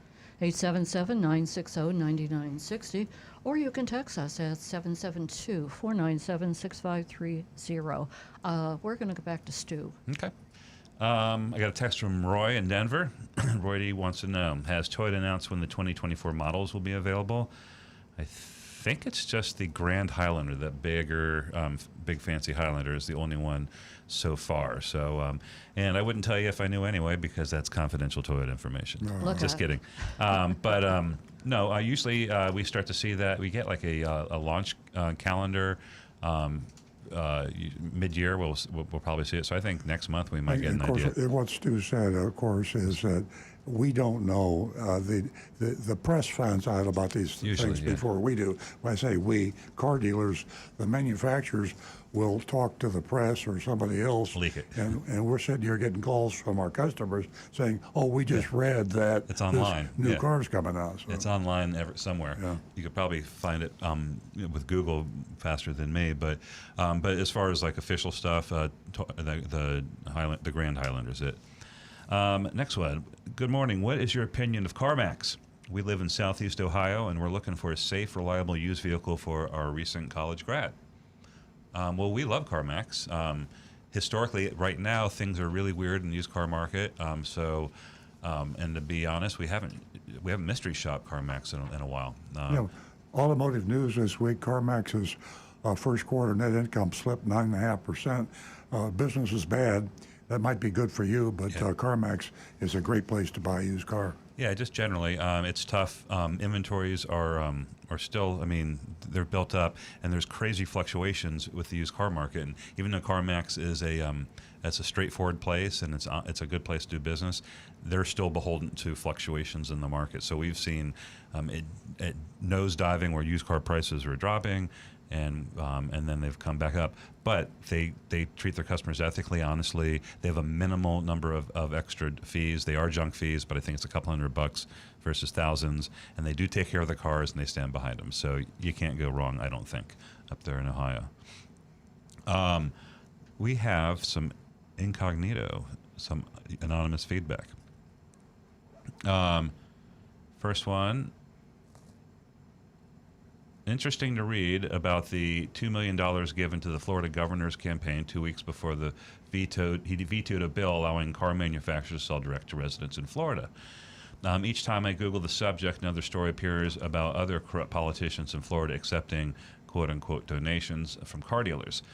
877-960-9960, or you can text us at 772-497-6530. We're going to go back to Stu. Okay. I got a text from Roy in Denver. Roy wants to know, has Toyota announced when the 2024 models will be available? I think it's just the Grand Highlander, that bigger, big fancy Highlander is the only one so far. So, and I wouldn't tell you if I knew anyway, because that's confidential Toyota information. Look Just out. kidding. No, usually we start to see that. We get like a launch calendar. Mid-year, we'll probably see it. So I think next month we might get And an of course, idea. what Stu said, of course, is that we don't know. The press finds out about these Usually, things yeah. before we do. When I say we, car dealers, the manufacturers will talk to the press or somebody else. Leak it. And we're sitting here getting calls from our customers saying, "Oh, we just read that It's online, this new yeah. car's coming out." So, It's online somewhere. Yeah. You could probably find it with Google faster than me. But as far as like official stuff, the Grand Highlander is it. Next one. Good morning. What is your opinion of CarMax? We live in Southeast Ohio, and we're looking for a safe, reliable used vehicle for our recent college grad. Well, we love CarMax. Historically, right now, things are really weird in the used car market. And to be honest, we haven't mystery shop CarMax in a while. Automotive news this week: CarMax's first quarter net income slipped 9.5%. Business is bad. That might be good for you, but CarMax is a great place to buy a used car. Yeah, just generally, it's tough. Inventories are still, I mean, they're built up, and there's crazy fluctuations with the used car market. And even though CarMax is it's a straightforward place and it's a good place to do business, they're still beholden to fluctuations in the market. So we've seen it nosediving where used car prices are dropping, and then they've come back up. But they treat their customers ethically, honestly. They have a minimal number of extra fees. They are junk fees, but I think it's a couple $100 versus thousands. And they do take care of the cars, and they stand behind them. So you can't go wrong, I don't think, up there in Ohio. We have some incognito, some anonymous feedback. First one. Interesting to read about the $2 million given to the Florida governor's campaign 2 weeks before he vetoed a bill allowing car manufacturers to sell direct to residents in Florida. Each time I Google the subject, another story appears about other corrupt politicians in Florida accepting quote-unquote donations from car dealers.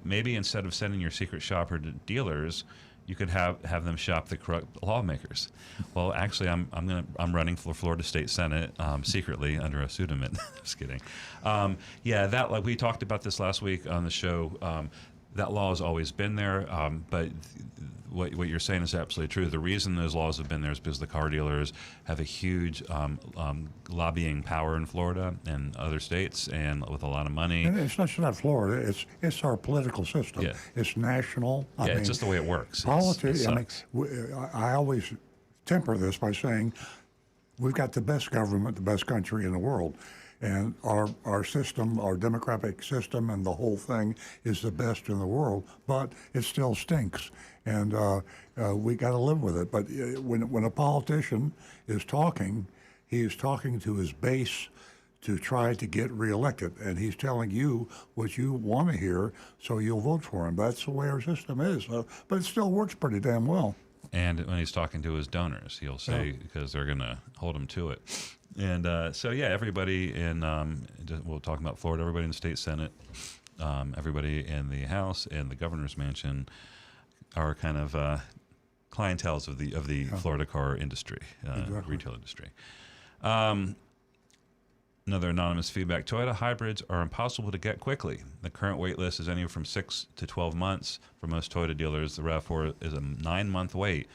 Maybe instead of sending your secret shopper to dealers, you could have them shop the corrupt lawmakers. Well, actually, I'm running for Florida State Senate secretly under a pseudonym. Just kidding. Like we talked about this last week on the show. That law has always been there, but what you're saying is absolutely true. The reason those laws have been there is because the car dealers have a huge lobbying power in Florida and other states, and with a lot of money. And it's not Florida. It's our political system. Yeah. It's national. It's just the way it works. Politics. I always temper this by saying we've got the best government, the best country in the world. And our system, our democratic system, and the whole thing is the best in the world, but it still stinks, and we got to live with it. But when a politician is talking, he is talking to his base to try to get reelected, and he's telling you what you want to hear, so you'll vote for him. That's the way our system is, but it still works pretty damn well. And when he's talking to his donors, he'll say, because they're going to hold him to it. And everybody in, we'll talk about Florida, everybody in the state Senate, everybody in the House and the governor's mansion are kind of clienteles of the Florida car industry, retail industry. Another anonymous feedback. Toyota hybrids are impossible to get quickly. The current wait list is anywhere from 6 to 12 months for most Toyota dealers. The RAV4 is a 9-month wait.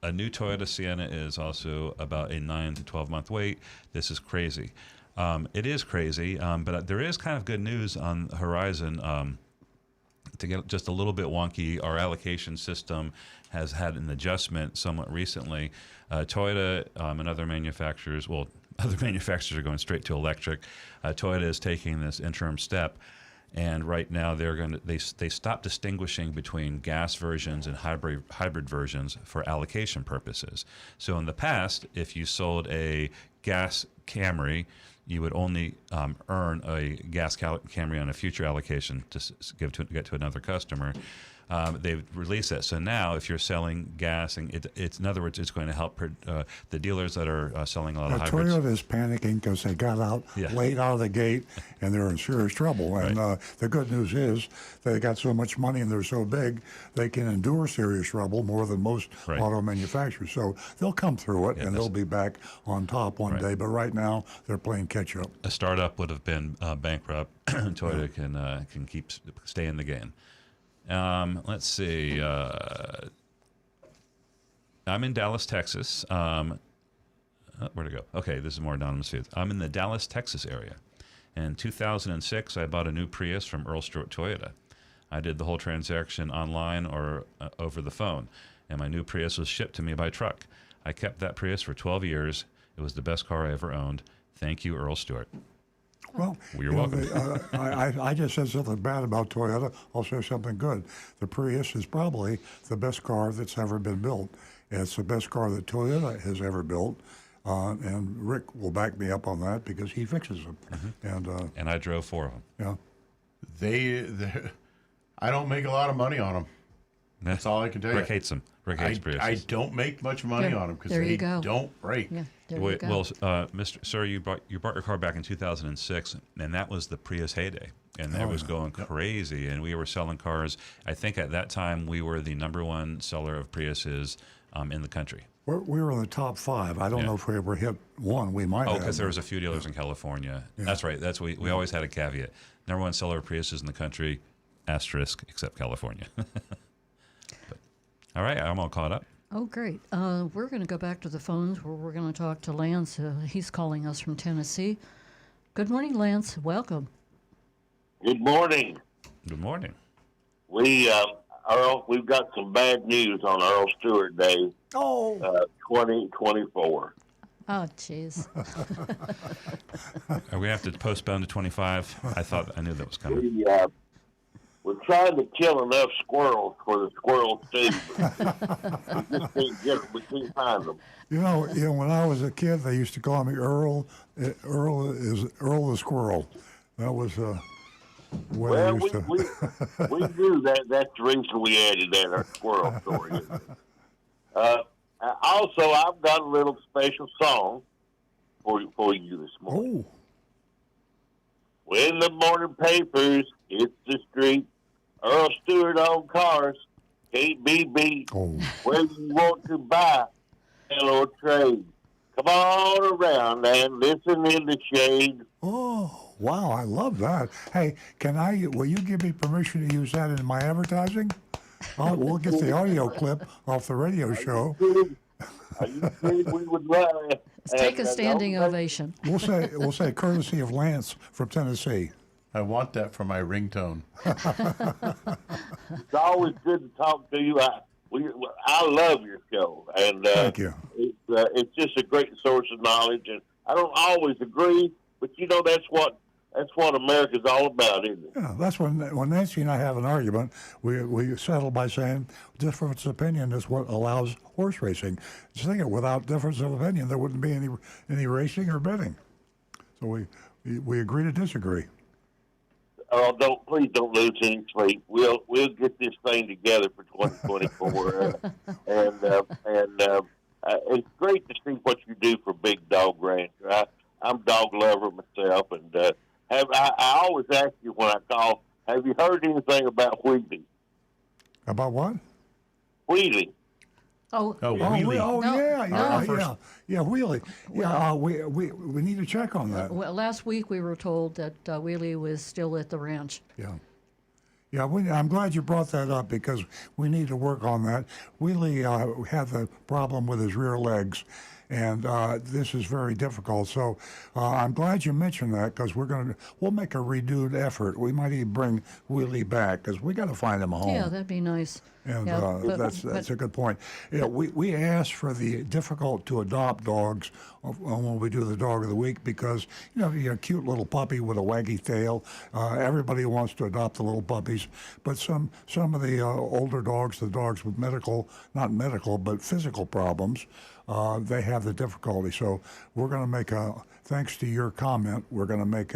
A new Toyota Sienna is also about a 9 to 12 month wait. This is crazy. It is crazy, but there is kind of good news on the horizon. To get just a little bit wonky, our allocation system has had an adjustment somewhat recently. Toyota and other manufacturers, other manufacturers are going straight to electric. Toyota is taking this interim step. And right now, they stop distinguishing between gas versions and hybrid versions for allocation purposes. So in the past, if you sold a gas Camry, you would only earn a gas Camry on a future allocation to get to another customer. They've released that. So now, if you're selling gas, and it's in other words, it's going to help the dealers that are selling a lot of hybrids. Toyota is panicking because they got out late out of the gate, and they're in serious trouble. And the good news is they got so much money and they're so big, they can endure serious trouble more than most auto manufacturers. So they'll come through it, and they'll be back on top one day. But right now, they're playing catch up. A startup would have been bankrupt. Toyota can stay in the game. Let's see. I'm in Dallas, Texas. Where'd it go? Okay, this is more anonymous feeds. I'm in the Dallas, Texas area. In 2006, I bought a new Prius from Earl Toyota. I did the whole transaction online or over the phone, and my new Prius was shipped to me by truck. I kept that Prius for 12 years. It was the best car I ever owned. Thank you, Earl Stewart. Well, You're welcome. I just said something bad about Toyota. I'll say something good. The Prius is probably the best car that's ever been built. It's the best car that Toyota has ever built. And Rick will back me up on that because he fixes them. And I drove 4 of them. Yeah. I don't make a lot of money on them. That's all I can tell you. Rick hates them. Rick hates Priuses. I don't make much money There- on them because there you they go. don't break. Yeah, there you Wait, go. well, Mr. Sir, you bought your car back in 2006, and that was the Prius heyday, and that was going crazy. And we were selling cars. I think at that time we were the #1 seller of Priuses in the country. We were in the top 5. I don't know if we ever hit 1. We might Oh, have. because there was a few dealers in California. That's right. We always had a caveat. #1 seller of Priuses in the country, asterisk, except California. But, all right, I'm all caught up. Oh, great. We're going to go back to the phones where we're going to talk to Lance. He's calling us from Tennessee. Good morning, Lance. Welcome. Good morning. Good morning. Earl, we've got some bad news on Earl Stewart Day. 2024. Oh, jeez. Are we going to have to postpone to 25? I knew that was coming. We're trying to kill enough squirrels for the squirrels too. We just can't get them. We can't find them. You know, when I was a kid, they used to call me Earl. Earl the Squirrel. That was the way they Well, used to. we knew that. That's the reason we added that our squirrel story. Also, I've got a little special song for you this morning. Oh, When the morning papers hit the street, Earl Stewart on cars can't be beat. oh. Whether you want to buy, sell, or trade, come on around and listen in the shade. Oh, wow, I love that. Hey, will you give me permission to use that in my advertising? We'll get the audio clip off the radio show. Are you kidding? We would love it. Let's take a standing ovation. We'll say courtesy of Lance from Tennessee. I want that for my ringtone. It's always good to talk to you. I love your show, and Thank you. It's just a great source of knowledge. And I don't always agree, but that's what America's all about, isn't it? Yeah, that's when Nancy and I have an argument. We settle by saying difference of opinion is what allows horse racing. Just think it, without difference of opinion, there wouldn't be any racing or betting. So we agree to disagree. Please don't lose any sleep. We'll get this thing together for 2024, and it's great to see what you do for Big Dog Rancher. I'm a dog lover myself, and I always ask you when I call, have you heard anything about Wheelie? About what? Wheelie. Oh, Wheelie. Yeah, Wheelie. Yeah, we need to check on that. well, last week we were told that Wheelie was still at the ranch. Yeah. Yeah, I'm glad you brought that up because we need to work on that. Wheelie had the problem with his rear legs, and this is very difficult. So I'm glad you mentioned that because we'll make a renewed effort. We might even bring Wheelie back because we got to find him a home. Yeah, that'd be nice. And Yeah, that's a good point. Yeah, we asked for the difficult to adopt dogs when we do the dog of the week because you're a cute little puppy with a waggy tail. Everybody wants to adopt the little puppies, but some of the older dogs, the dogs with not medical but physical problems, they have the difficulty. So we're going to make thanks to your comment, we're going to make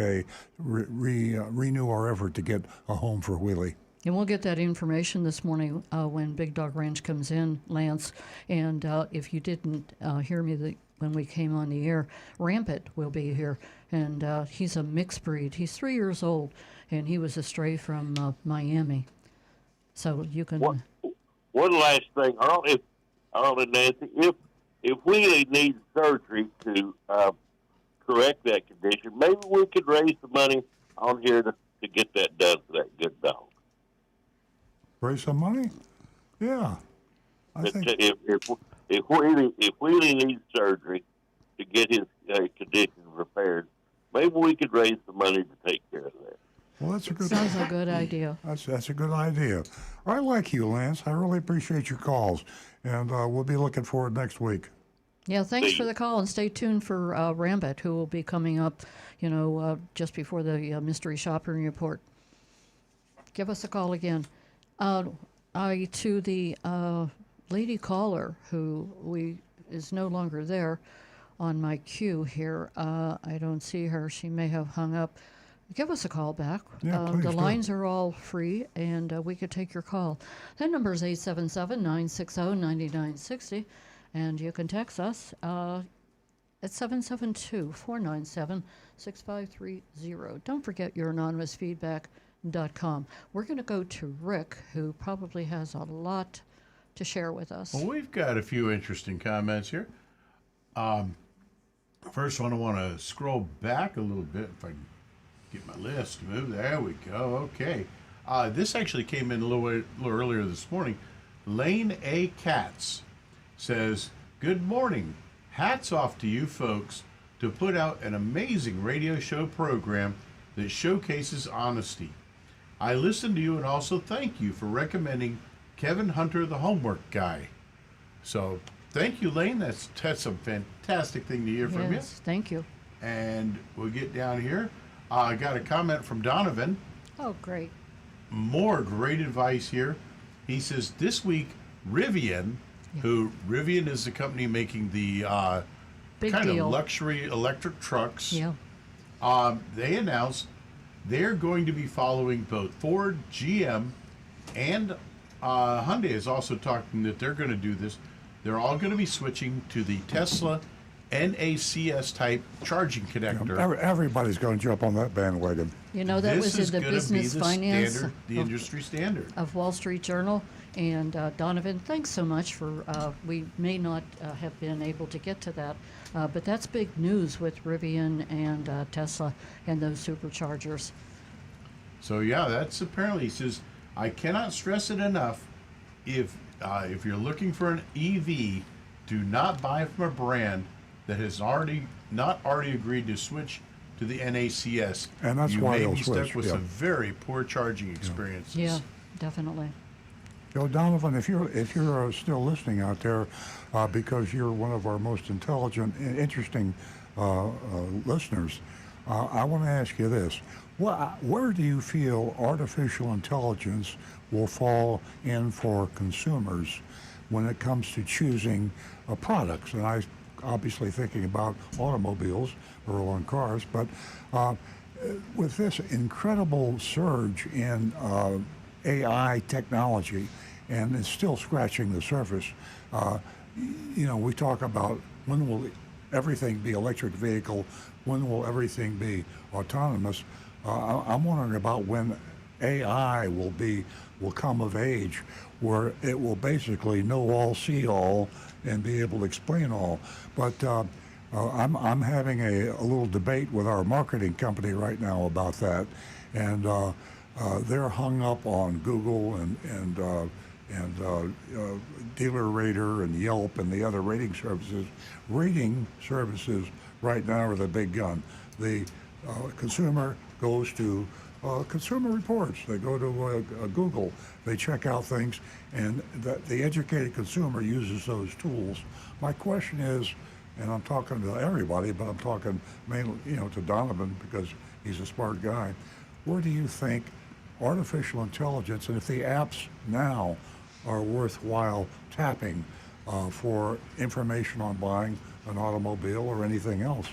renew our effort to get a home for Wheelie. And we'll get that information this morning when Big Dog Ranch comes in, Lance. And if you didn't hear me when we came on the air, Rampant will be here. And he's a mixed breed. He's 3 years old, and he was a stray from Miami. So you can... One last thing, Earl and Nancy, if Wheelie needs surgery to correct that condition, maybe we could raise the money on here to get that done for that good dog. Raise some money? Yeah. I think If Wheelie needs surgery to get his condition repaired, maybe we could raise the money to take care of that. Well, that's a good. Sounds a good idea. That's a good idea. I like you, Lance. I really appreciate your calls, and we'll be looking forward next week. Yeah, thanks See for you. the call, and stay tuned for Rambit, who will be coming up, just before the mystery shopping report. Give us a call again. To the lady caller who is no longer there on my queue here. I don't see her. She may have hung up. Give us a call back. Yeah, please the do. lines are all free, and we could take your call. That number is 877-960-9960, and you can text us at 772-497-6530. Don't forget your anonymous feedback.com. We're going to go to Rick, who probably has a lot to share with us. Well, we've got a few interesting comments here. First one, I want to scroll back a little bit if I can get my list to move. There we go. Okay. This actually came in a little earlier this morning. Lane A. Katz says, "Good morning. Hats off to you folks to put out an amazing radio show program that showcases honesty. I listen to you and also thank you for recommending Kevin Hunter, the homework guy." So thank you, Lane. That's a fantastic thing to hear from you. Yes, thank you. And we'll get down here. I got a comment from Donovan. Oh, great. More great advice here. He says this week, Rivian, Rivian is the company making the Big kind deal. of luxury electric trucks. Yeah. They announced they're going to be following both Ford, GM, and Hyundai is also talking that they're going to do this. They're all going to be switching to the Tesla NACS type charging connector. Everybody's going to jump on that bandwagon. That This was is in the gonna be business the finance standard, the industry standard. of Wall Street Journal. And Donovan, thanks so much for, we may not have been able to get to that, but that's big news with Rivian and Tesla and those superchargers. So yeah, that's apparently, he says, I cannot stress it enough. If you're looking for an EV, do not buy from a brand that has not already agreed to switch to the NACS. And that's you why may they'll be switch, stuck with yeah. some very poor charging experiences. Yeah, definitely. Donovan, if you're still listening out there, because you're one of our most intelligent and interesting listeners, I want to ask you this: where do you feel artificial intelligence will fall in for consumers when it comes to choosing products? And I obviously thinking about automobiles or on cars, but with this incredible surge in AI technology, and it's still scratching the surface. We talk about when will everything be electric vehicle, when will everything be autonomous. I'm wondering about when AI will come of age, where it will basically know all, see all, and be able to explain all. But I'm having a little debate with our marketing company right now about that, and they're hung up on Google and Dealer Rater and Yelp and the other rating services. Rating services right now are the big gun. The consumer goes to Consumer Reports. They go to Google. They check out things, and the educated consumer uses those tools. My question is, and I'm talking to everybody, but I'm talking mainly, to Donovan because he's a smart guy. Where do you think artificial intelligence, and if the apps now are worthwhile tapping for information on buying an automobile or anything else?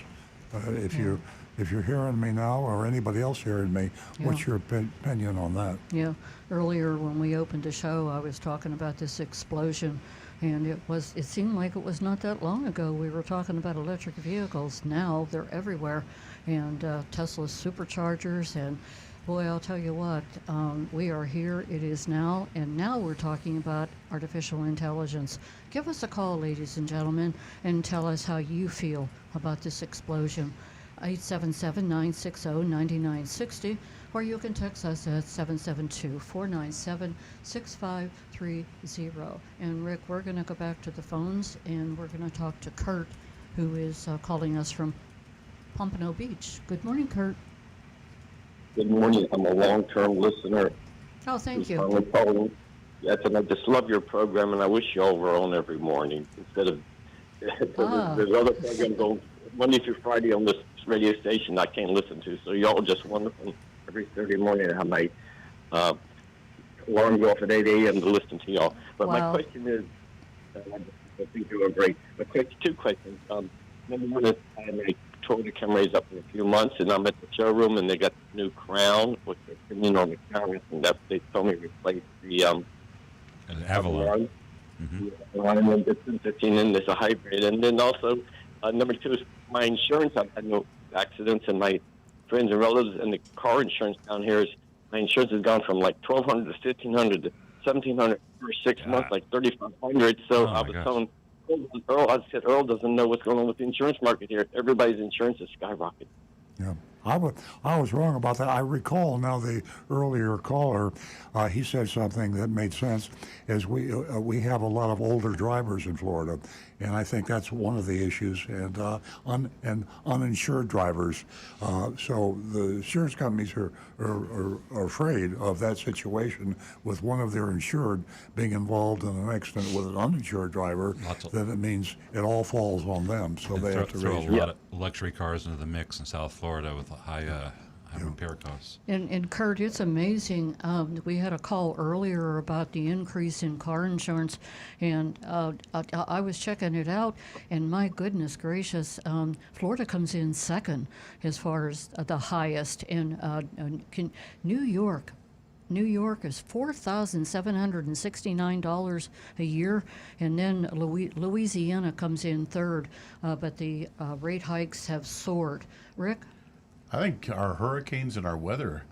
If you're hearing me now, or anybody else hearing me, what's your opinion on that? Yeah. Earlier when we opened the show, I was talking about this explosion, and it seemed like it was not that long ago we were talking about electric vehicles. Now they're everywhere, and Tesla's superchargers, and boy, I'll tell you what, we are here. It is now, and now we're talking about artificial intelligence. Give us a call, ladies and gentlemen, and tell us how you feel about this explosion. 877-960-9960, or you can text us at 772-497-6530. And Rick, we're going to go back to the phones, and we're going to talk to Kurt, who is calling us from Pompano Beach. Good morning, Kurt. Good morning. I'm a long-term listener. Oh, thank you. Finally calling. Yes, and I just love your program, and I wish you all were on every morning instead of There's other programs on Monday through Friday on this radio station I can't listen to. So y'all just wonderful. Every Saturday morning I have my alarm go off at 8 a.m. to listen to y'all. But my Wow. question is, I think you are great. But two questions. Number one is I had my Toyota Camrys up in a few months, and I'm at the showroom, and they got the new Crown, which is opinion on the Crown, and that they told me to replace the An Avalon. And then it's 15, and there's a hybrid. And then also, number two is my insurance. I've had no accidents, and my friends and relatives, and the car insurance down here is, my insurance has gone from like $1,200 to $1,500 to $1,700 for 6 months, like $3,500. So I was telling Earl, I said, Earl doesn't know what's going on with the insurance market here. Everybody's insurance is skyrocketing. Yeah, I was wrong about that. I recall now the earlier caller, he said something that made sense. Is we have a lot of older drivers in Florida, and I think that's one of the issues, and uninsured drivers. So the insurance companies are afraid of that situation with one of their insured being involved in an accident with an uninsured driver. Then it means it all falls on them. So they have to throw raise a lot of luxury cars into the mix in South Florida with high repair costs. And Kurt, it's amazing. We had a call earlier about the increase in car insurance, and I was checking it out, and my goodness gracious, Florida comes in second as far as the highest, and New York is $4,769 a year, and then Louisiana comes in third, but the rate hikes have soared. Rick? I think our hurricanes and our weather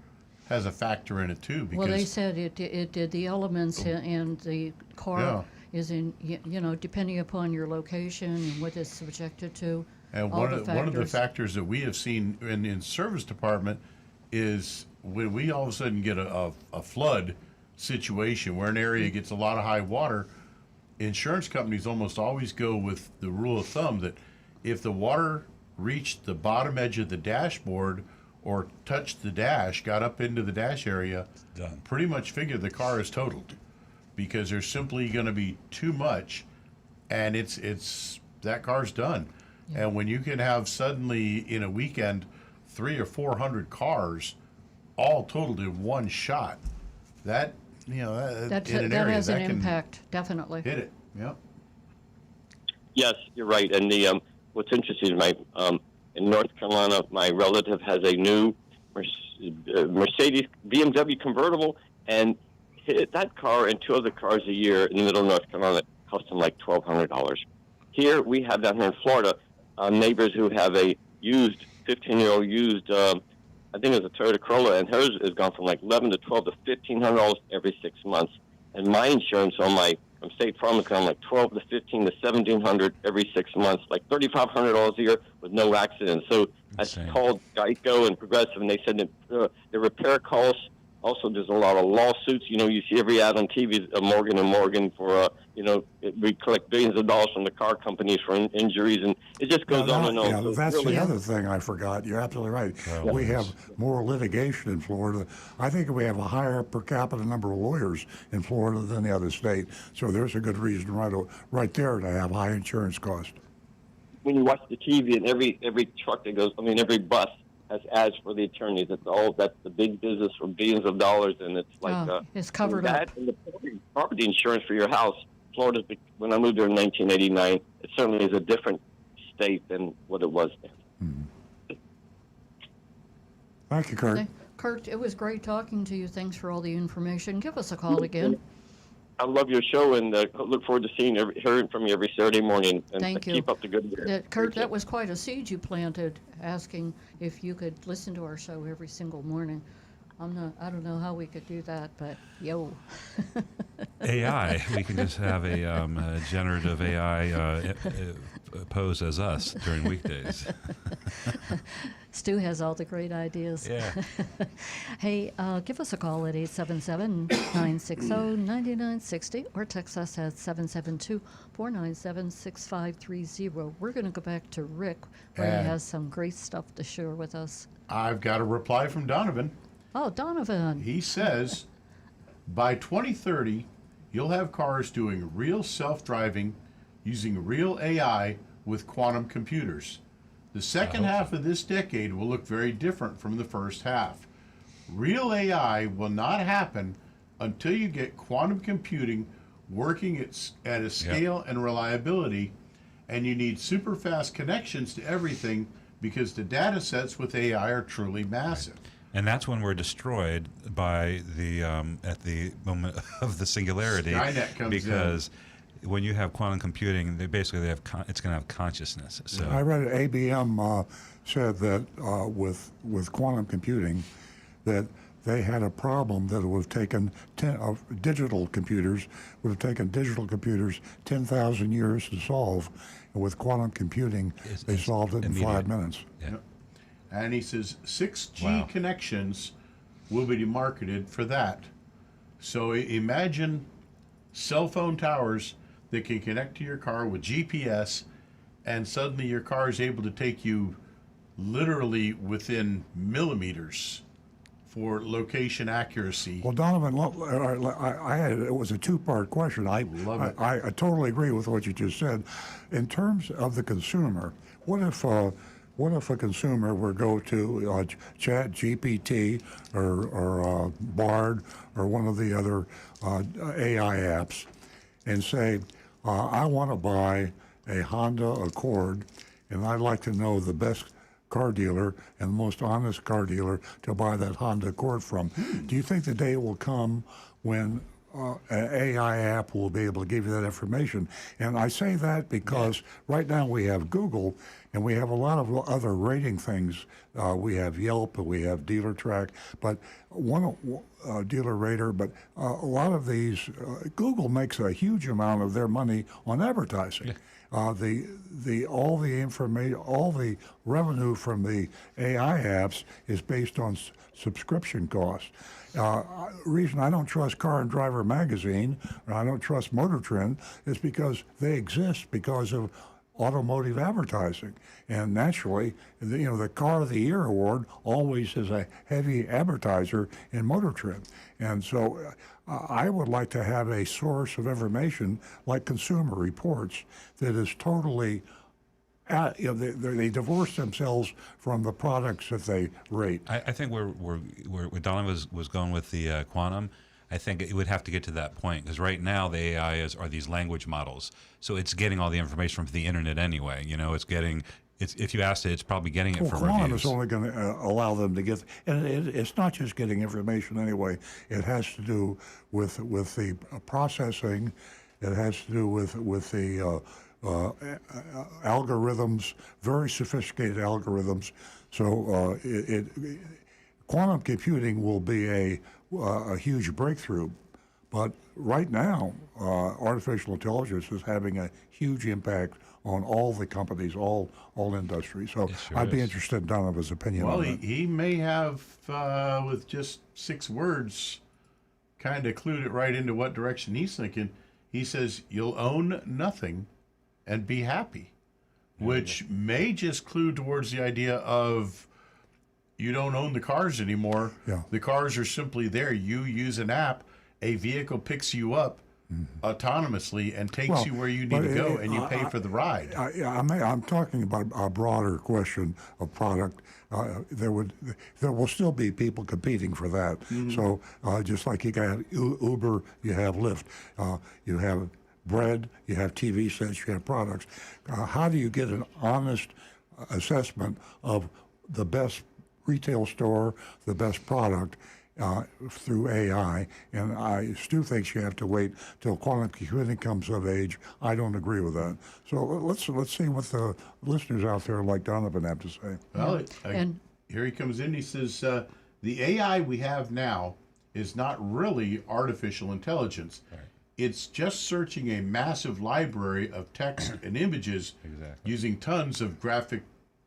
has a factor in it too. Because Well, they said it did. The elements and the car is in, depending upon your location and what it's subjected to. And one of the factors that we have seen in service department is when we all of a sudden get a flood situation where an area gets a lot of high water, insurance companies almost always go with the rule of thumb that if the water reached the bottom edge of the dashboard or touched the dash, got up into the dash area, Done. Pretty much figure the car is totaled because there's simply going to be too much, and it's that car's done. Yeah. And when you can have suddenly in a weekend 300 or 400 cars all totaled in one shot, that in an that area has that an can impact, definitely. hit it. Yep. Yes, you're right. And the what's interesting, in North Carolina, my relative has a new Mercedes BMW convertible, and that car and two other cars a year in the middle of North Carolina cost him like $1,200. Here we have down here in Florida neighbors who have a used 15-year-old used. I think it's a Toyota Corolla, and hers has gone from like $11 to $12 to $1,500 every 6 months. And my insurance on my from State Farm is gone like $1,200 to $1,500 to $1,700 every 6 months, like $3,500 a year with no accidents. So Insane. I called Geico and Progressive, and they said that the repair costs. Also, there's a lot of lawsuits. You see every ad on TV, Morgan & Morgan for, we collect billions of dollars from the car companies for injuries, and it just goes on and on. Yeah, So that's really, the other thing I forgot. You're absolutely right. We have more litigation in Florida. I think we have a higher per capita number of lawyers in Florida than the other state. So there's a good reason right there to have high insurance costs. when you watch the TV and every truck that goes, every bus has ads for the attorneys. That's the big business for billions of dollars, and it's like it's covered that up. and the property insurance for your house. Florida, when I moved there in 1989, it certainly is a different state than what it was then. Mm-hmm. Thank you, Kurt. Kurt, it was great talking to you. Thanks for all the information. Give us a call again. I love your show and look forward to hearing from you every Saturday morning. And Thank you. Keep up the good work. Kurt, that was quite a seed you planted, asking if you could listen to our show every single morning. I don't know how we could do that, but yo. AI. We can just have a generative AI pose as us during weekdays. Stu has all the great ideas. Yeah. Hey, give us a call at 877-960-9960 or text us at 772-497-6530. We're going to go back to Rick, where he has some great stuff to share with us. I've got a reply from Donovan. Oh, Donovan. He says, by 2030, you'll have cars doing real self-driving using real AI with quantum computers. The second half of this decade will look very different from the first half. Real AI will not happen until you get quantum computing working at a scale and reliability, and you need super fast connections to everything because the data sets with AI are truly massive. And that's when we're destroyed by the at the moment of the singularity. Skynet comes because when you have quantum computing, they basically have it's going to have consciousness. So I read IBM said that with quantum computing, that they had a problem that would have taken digital computers 10,000 years to solve, and with quantum computing, they solved it in 5 minutes. Yeah. And he says 6G connections will be marketed for that. So imagine cell phone towers that can connect to your car with GPS, and suddenly your car is able to take you literally within millimeters for location accuracy. Well, Donovan, it was a two-part question. I Love it. I totally agree with what you just said. In terms of the consumer, what if a consumer were to go to Chat GPT or Bard or one of the other AI apps and say, I want to buy a Honda Accord, and I'd like to know the best car dealer and the most honest car dealer to buy that Honda Accord from. Do you think the day will come when an AI app will be able to give you that information? And I say that because right now we have Google and we have a lot of other rating things. We have Yelp, we have Dealer Track, but Dealer Rater. But a lot of these, Google makes a huge amount of their money on advertising. Yeah. All the information, all the revenue from the AI apps is based on subscription costs. Reason I don't trust Car and Driver magazine, or I don't trust Motor Trend, is because they exist because of automotive advertising. And naturally, the Car of the Year award always is a heavy advertiser in Motor Trend. And so I would like to have a source of information like Consumer Reports that is totally, they divorce themselves from the products that they rate. I think where Donovan was going with the quantum, I think it would have to get to that point, because right now the AI are these language models, so it's getting all the information from the internet anyway. If you asked it, it's probably getting it from quantum reviews. is only going to allow them to get, and it's not just getting information anyway. It has to do with the processing. It has to do with the algorithms, very sophisticated algorithms. So quantum computing will be a huge breakthrough. But right now, artificial intelligence is having a huge impact on all the companies, all industries. So I'd be interested in Donovan's opinion on that. He may have, with just 6 words, kind of clued it right into what direction he's thinking. He says, you'll own nothing and be happy, which may just clue towards the idea of you don't own the cars anymore. Yeah. The cars are simply there. You use an app, a vehicle picks you up autonomously and takes you where you need to go, and you pay for the ride. I'm talking about a broader question of product. There will still be people competing for that. So just like you got Uber, you have Lyft, you have bread, you have TV sets, you have products. How do you get an honest assessment of the best retail store, the best product through AI? And Stu thinks you have to wait till quantum computing comes of age. I don't agree with that. So let's see what the listeners out there like Donovan have to say. Well, here he comes in. He says, the AI we have now is not really artificial intelligence. Right. It's just searching a massive library of text and images using tons of graphic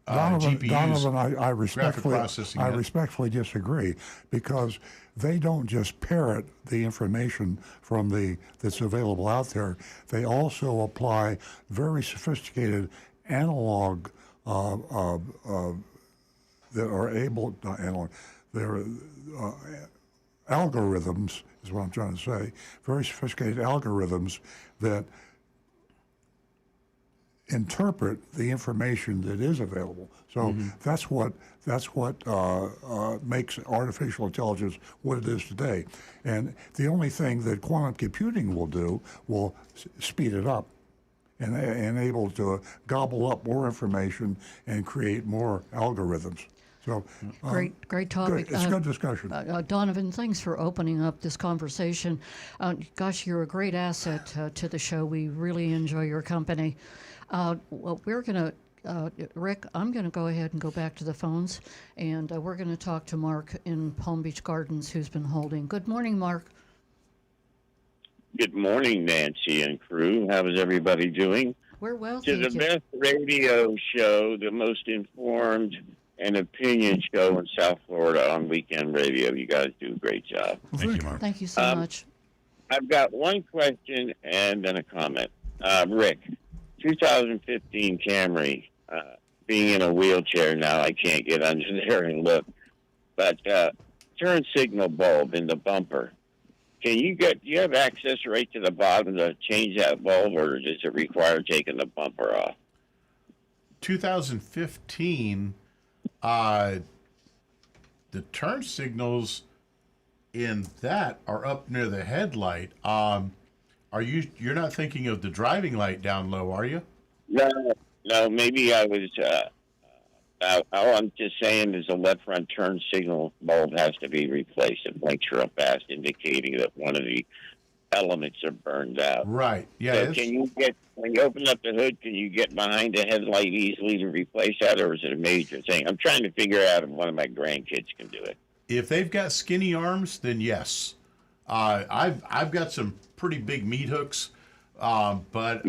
GPUs. Donovan, I respectfully disagree, because they don't just parrot the information from that's available out there. They also apply very sophisticated analog that are able, not analog, they're algorithms is what I'm trying to say. Very sophisticated algorithms that interpret the information that is available. So that's what makes artificial intelligence what it is today. And the only thing that quantum computing will do will speed it up and able to gobble up more information and create more algorithms. So Great topic. It's a good discussion. Donovan, thanks for opening up this conversation. Gosh, you're a great asset to the show. We really enjoy your company. Well, we're going to, Rick, I'm going to go ahead and go back to the phones, and we're going to talk to Mark in Palm Beach Gardens, who's been holding. Good morning, Mark. Good morning, Nancy and crew. How is everybody doing? We're well, To thank the you. best radio show, the most informed and opinion show in South Florida on weekend radio. You guys do a great job. Thank you, Mark. Thank you so much. I've got one question and then a comment. Rick, 2015 Camry, being in a wheelchair now, I can't get under there and look, but turn signal bulb in the bumper. Do you have access right to the bottom to change that bulb, or does it require taking the bumper off? 2015, the turn signals in that are up near the headlight. You're not thinking of the driving light down low, are you? No, maybe I was, all I'm just saying is the left front turn signal bulb has to be replaced. It blinks real fast, indicating that one of the elements are burned out. Right. Yeah. So when you open up the hood, can you get behind the headlight easily to replace that, or is it a major thing? I'm trying to figure out if one of my grandkids can do it. If they've got skinny arms, then yes. I've got some pretty big meat hooks, but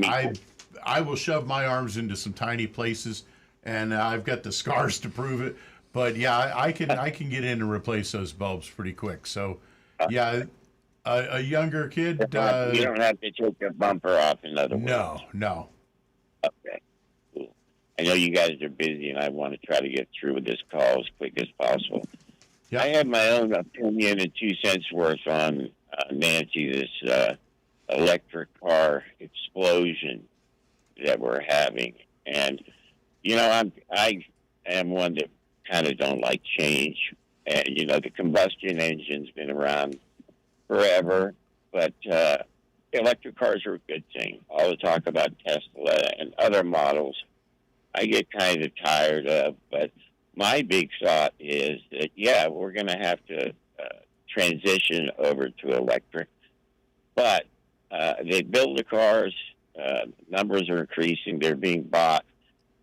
I will shove my arms into some tiny places, and I've got the scars to prove it. But yeah, I can get in and replace those bulbs pretty quick. So yeah, a younger kid. You don't have to take the bumper off. In other words. No. Okay. Cool. I know you guys are busy, and I want to try to get through with this call as quick as possible. Yep. I have my own opinion and 2 cents worth on Nancy, this electric car explosion that we're having. And, I am one that kind of don't like change. And, the combustion engine's been around forever, but electric cars are a good thing. All the talk about Tesla and other models, I get kind of tired of, but my big thought is that, we're going to have to transition over to electric. But they build the cars, numbers are increasing, they're being bought.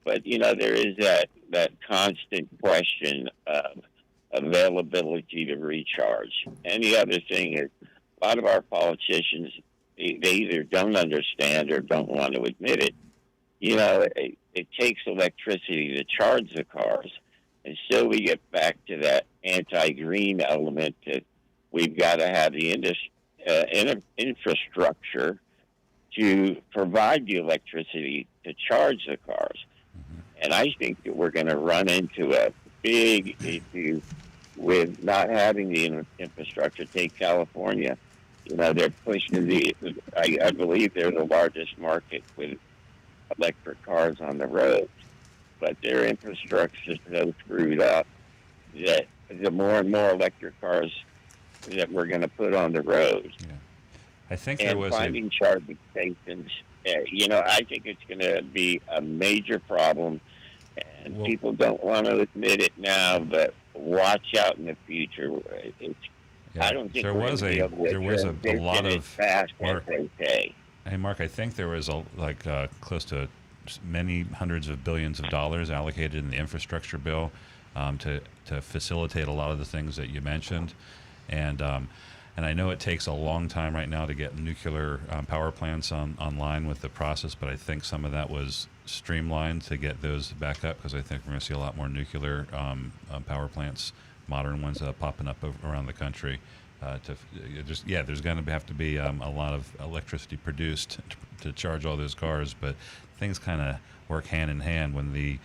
But, there is that constant question of availability to recharge. And the other thing is, a lot of our politicians, they either don't understand or don't want to admit it. It takes electricity to charge the cars. And so we get back to that anti-green element that we've got to have the infrastructure to provide the electricity to charge the cars. And I think that we're going to run into a big issue with not having the infrastructure. Take California. They're pushing I believe they're the largest market with electric cars on the road. But their infrastructure is so screwed up that the more and more electric cars that we're going to put on the road. Yeah. I think and there was finding charging stations, I think it's going to be a major problem. And people don't want to admit it now, but watch out in the future. I don't think there was a lot of fast Mark. Hey, Mark, I think there was close to many hundreds of billions of dollars allocated in the infrastructure bill to facilitate a lot of the things that you mentioned, and I know it takes a long time right now to get nuclear power plants online with the process, but I think some of that was streamlined to get those back up, because I think we're going to see a lot more nuclear power plants, modern ones, popping up around the country. There's going to have to be a lot of electricity produced to charge all those cars, but things kind of work hand in hand. When the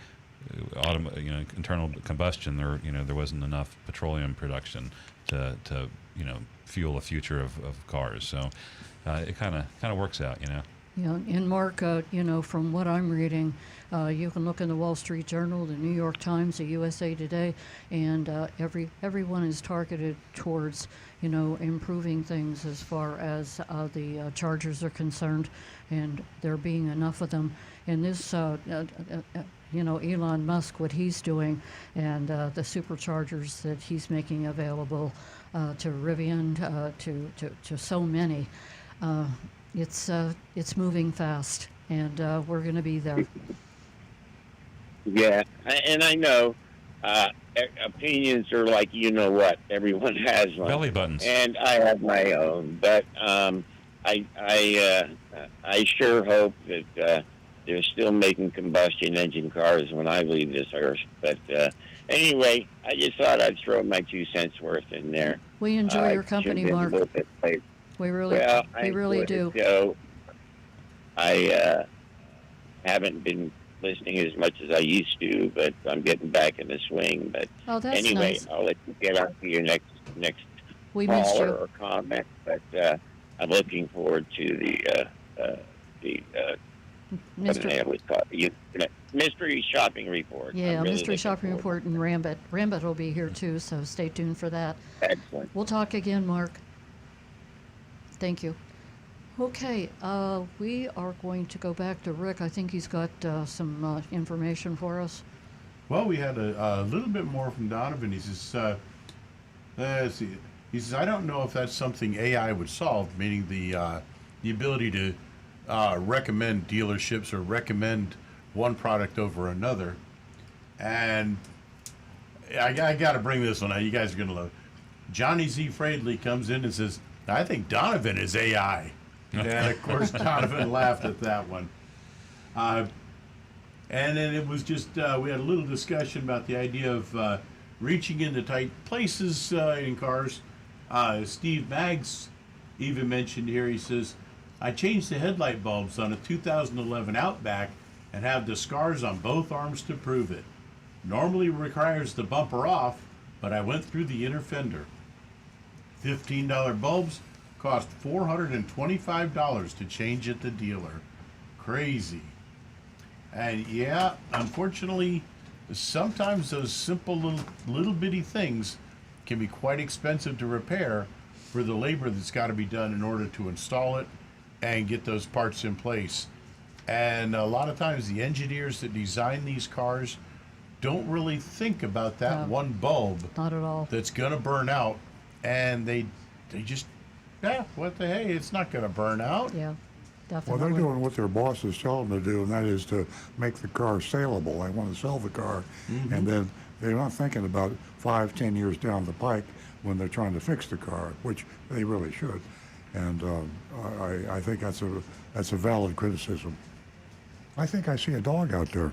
internal combustion, there wasn't enough petroleum production to fuel the future of cars, so it kind of works out. Yeah, and Mark, from what I'm reading, you can look in the Wall Street Journal, the New York Times, the USA Today, and everyone is targeted towards, improving things as far as the chargers are concerned, and there being enough of them. And this, Elon Musk, what he's doing, and the superchargers that he's making available to Rivian, to so many. It's moving fast, and we're going to be there. Yeah, and I know opinions are like what. Everyone has one. Belly buttons. And I have my own, but I sure hope that they're still making combustion engine cars when I leave this earth. But anyway, I just thought I'd throw my 2 cents worth in there. We enjoy your company, Mark. We really do. So I haven't been listening as much as I used to, but I'm getting back in the swing. But that's anyway, nice. I'll let you get on to your next We missed call you. or comment. But I'm looking forward to the what the hell we call it? Mystery shopping report. Yeah, I'm really mystery looking shopping forward. report and Rambit. Rambit will be here too, so stay tuned for that. Excellent. We'll talk again, Mark. Thank you. Okay, we are going to go back to Rick. I think he's got some information for us. Well, we had a little bit more from Donovan. He says, let's see. He says, I don't know if that's something AI would solve, meaning the ability to recommend dealerships or recommend one product over another. And I got to bring this one out. You guys are going to love it. Johnny Z. Fradley comes in and says, I think Donovan is AI. And of course, Donovan laughed at that one. And then it was just, we had a little discussion about the idea of reaching into tight places in cars. Steve Maggs even mentioned here, he says, I changed the headlight bulbs on a 2011 Outback and have the scars on both arms to prove it. Normally requires the bumper off, but I went through the inner fender. $15 bulbs cost $425 to change at the dealer. Crazy. And yeah, unfortunately, sometimes those simple little bitty things can be quite expensive to repair for the labor that's got to be done in order to install it and get those parts in place. And a lot of times the engineers that design these cars don't really think about that one bulb. Not at all. That's going to burn out, and they just, what the hey, it's not going to burn out. Yeah, Well, definitely. they're doing what their bosses tell them to do, and that is to make the car saleable. They want to sell the car, and then they're not thinking about 5-10 years down the pike when they're trying to fix the car, which they really should. And I think that's a valid criticism. I think I see a dog out there.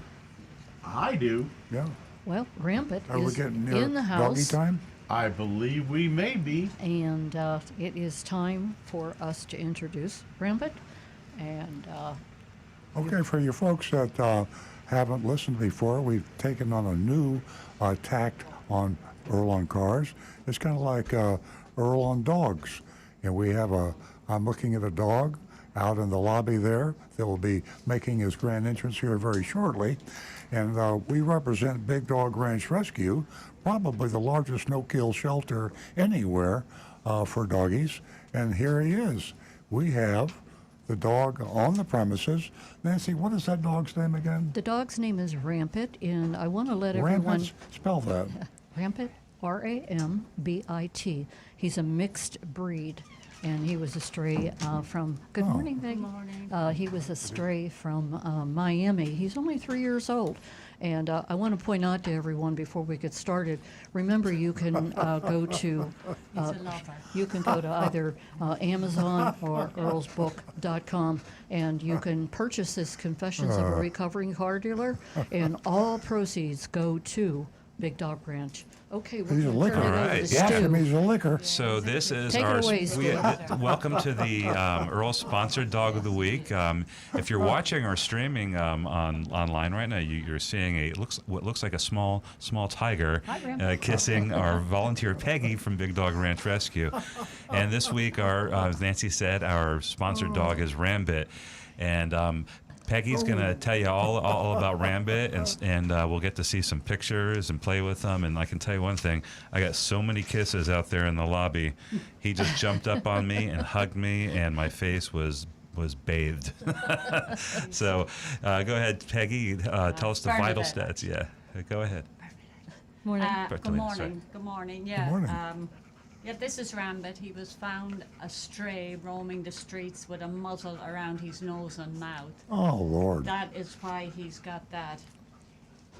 I do. Yeah. Well, Rampant Are we is getting near in the doggy house, time? I believe we may be. and it is time for us to introduce Rampant. And Okay, for you folks that haven't listened before, we've taken on a new tact on Earl on Cars. It's kind of like Earl on Dogs. And we have I'm looking at a dog out in the lobby there that will be making his grand entrance here very shortly. And we represent Big Dog Ranch Rescue, probably the largest no-kill shelter anywhere for doggies. And here he is. We have the dog on the premises. Nancy, what is that dog's name again? the dog's name is Rampant, and I want to let everyone... Rampant? Spell that. Rampant, R-A-M-B-I-T. He's a mixed breed, and he was a stray from... Good morning, Meg. Good morning. He was a stray from Miami. He's only 3 years old. And I want to point out to everyone before we get started, remember you can go to either Amazon or earlsbook.com, and you can purchase this Confessions of a Recovering Car Dealer, and all proceeds go to Big Dog Ranch. Okay, we're He's a gonna liquor. turn it over All right. to Yeah, Stu. he's a liquor. So this is Take it our away, Stu. welcome to the Earl sponsored dog of the week. If you're watching or streaming online right now, you're seeing what looks like a small tiger kissing our volunteer Peggy from Big Dog Ranch Rescue. And this week, as Nancy said, our sponsored dog is Rambit, and Peggy's going to tell you all about Rambit, and we'll get to see some pictures and play with them. And I can tell you one thing, I got so many kisses out there in the lobby. He just jumped up on me and hugged me, and my face was bathed. So go ahead, Peggy, tell us the vital stats. Yeah, go ahead. Morning. Good morning. Good morning. Yeah. Good morning. Yeah, this is Rambit. He was found astray roaming the streets with a muzzle around his nose and mouth. Oh, Lord. That is why he's got that.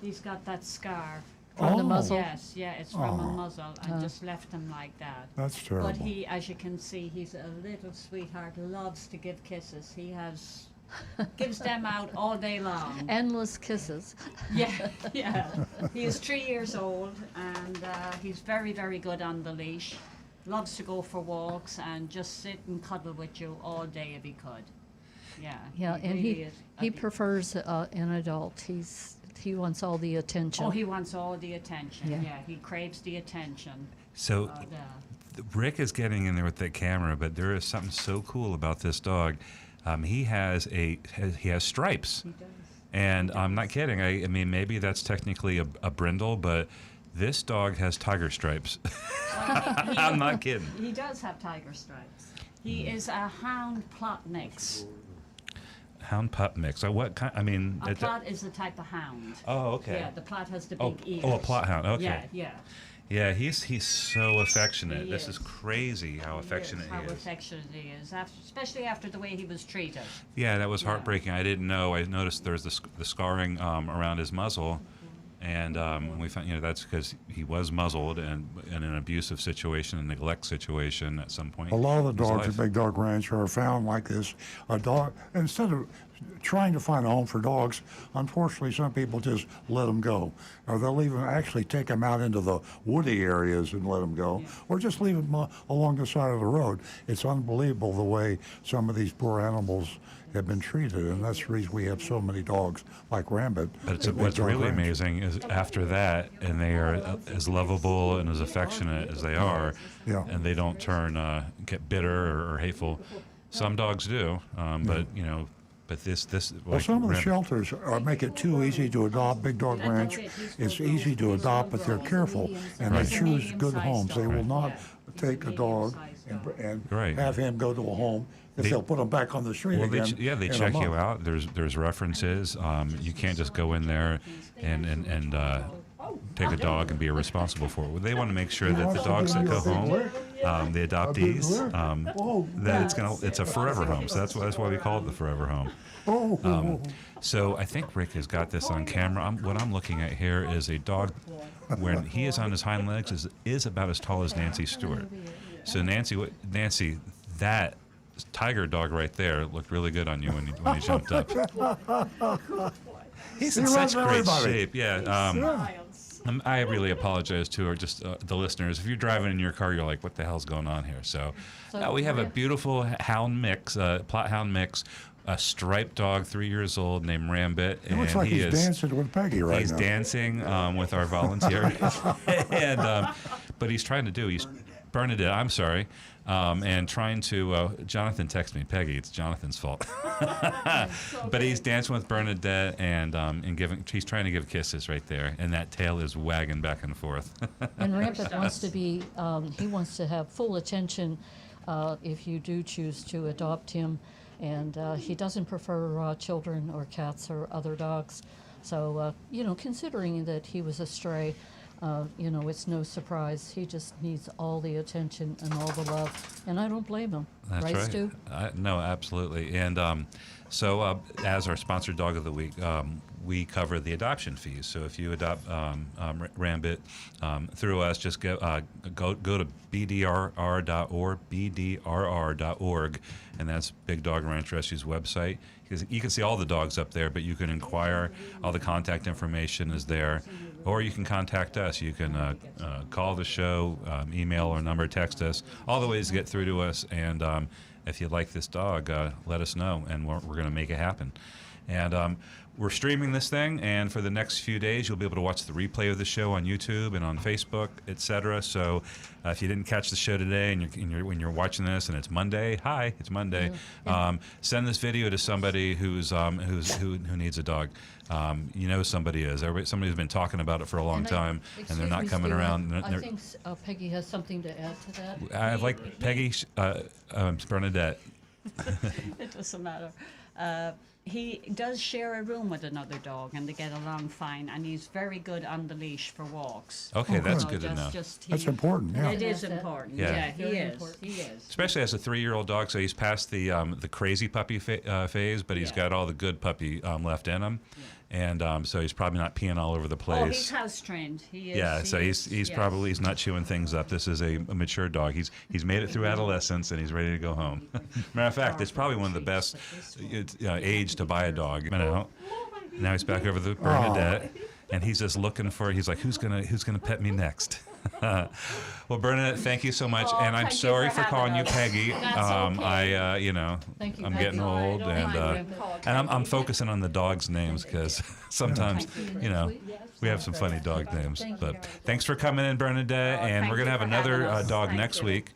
He's got that scar. From the muzzle? Yes, yeah, it's from a muzzle. I just left him like that. That's terrible. But he, as you can see, he's a little sweetheart. Loves to give kisses. He gives them out all day long. Endless kisses. Yeah, yeah. He is 3 years old, and he's very, very good on the leash. Loves to go for walks and just sit and cuddle with you all day if he could. Yeah. Yeah, and really is. he prefers an adult. He wants all the attention. Oh, he wants all the attention. Yeah. Yeah, he craves the attention. So Rick is getting in there with that camera, but there is something so cool about this dog. He has stripes. He does. And I'm not kidding. I mean, maybe that's technically a brindle, but this dog has tiger stripes. I'm not kidding. He does have tiger stripes. He is a hound plot mix. Hound pup mix. What kind? I mean, A plot is a type of hound. Oh, okay. Yeah, the plot has the big ears. Oh, a plot hound. Okay. Yeah, yeah. Yeah, he's so affectionate. He This is crazy how affectionate How he is. affectionate he is, especially after the way he was treated. Yeah, that was heartbreaking. I didn't know. I noticed there's the scarring around his muzzle, and we found that's because he was muzzled and in an abusive situation, a neglect situation at some point. A lot of the in his dogs life. at Big Dog Ranch are found like this. A dog, instead of trying to find a home for dogs, unfortunately, some people just let them go. Or they'll even actually take them out into the woody areas and let them go, or just leave them along the side of the road. It's unbelievable the way some of these poor animals have been treated, and that's the reason we have so many dogs like Rambit. But at Big what's Dog really Ranch. amazing is after that, and they are as lovable and as affectionate as they are, Yeah. and they don't get bitter or hateful. Some dogs do, but but this Well, like some of the Rambit- shelters make it too easy to adopt. Big Dog Ranch, it's easy to adopt, but they're careful and they choose good homes. They will not take a dog and Right. have him go to a home if they'll put him back on the street Well, again. they in a check you month. out. There's references. You can't just go in there and take a dog and be responsible for it. They want to make sure that the dogs that go home, the adoptees, that it's a forever home. So that's why we call it the forever home. So I think Rick has got this on camera. What I'm looking at here is a dog when he is on his hind legs is about as tall as Nancy Stewart. So Nancy, that tiger dog right there looked really good on you when he jumped up. He's in He such loves great everybody. shape. Yeah. I really apologize to the listeners. If you're driving in your car, you're like, "What the hell's going on here?" So we have a beautiful hound mix, plot hound mix, a striped dog, 3 years old, named Rambit, It looks like he's dancing with Peggy right he's now. dancing with our volunteer, and but he's trying to do. He's Bernadette. I'm sorry. And trying to, Jonathan texted me, Peggy, it's Jonathan's fault. But he's dancing with Bernadette and he's trying to give kisses right there. And that tail is wagging back and forth. And Rampant wants to be, he wants to have full attention if you do choose to adopt him. And he doesn't prefer children or cats or other dogs. So, considering that he was a stray, it's no surprise. He just needs all the attention and all the love. And I don't blame him. That's right. Stu? No, absolutely. And so as our sponsored dog of the week, we cover the adoption fees. So if you adopt Rambit through us, just go to bdrr.org, and that's Big Dog Ranch Rescue's website. You can see all the dogs up there, but you can inquire. All the contact information is there. Or you can contact us. You can call the show, email our number, text us. All the ways to get through to us. And if you like this dog, let us know, and we're going to make it happen. And we're streaming this thing, and for the next few days, you'll be able to watch the replay of the show on YouTube and on Facebook, etc. So if you didn't catch the show today, and when you're watching this, and it's Monday, hi, it's Monday. Send this video to somebody who needs a dog. Somebody is. Somebody's been talking about it for a long time, and they're not coming around. I think Peggy has something to add to that. I like Peggy, Bernadette. It doesn't matter. He does share a room with another dog, and they get along fine. And he's very good on the leash for walks. Okay, that's good to know. That's important. Yeah. It is important. Yeah, he is. He is. Especially as a 3-year-old dog, so he's past the crazy puppy phase, but he's got all the good puppy left in him. Yeah. And so he's probably not peeing all over the place. Oh, he's house trained. He is. Yeah, so he's probably not chewing things up. This is a mature dog. He's made it through adolescence, and he's ready to go home. Matter of fact, it's probably one of the best age to buy a dog. Now he's back over the Bernadette, and he's just looking for. He's like, who's gonna pet me next? Well, Bernadette, thank you so much, and I'm sorry for calling you Peggy. That's okay. Thank you, I'm Peggy. getting old, and I'm focusing on the dogs' names because sometimes, we have some funny dog names. But thanks for coming in, Bernadette, and we're gonna have another dog next week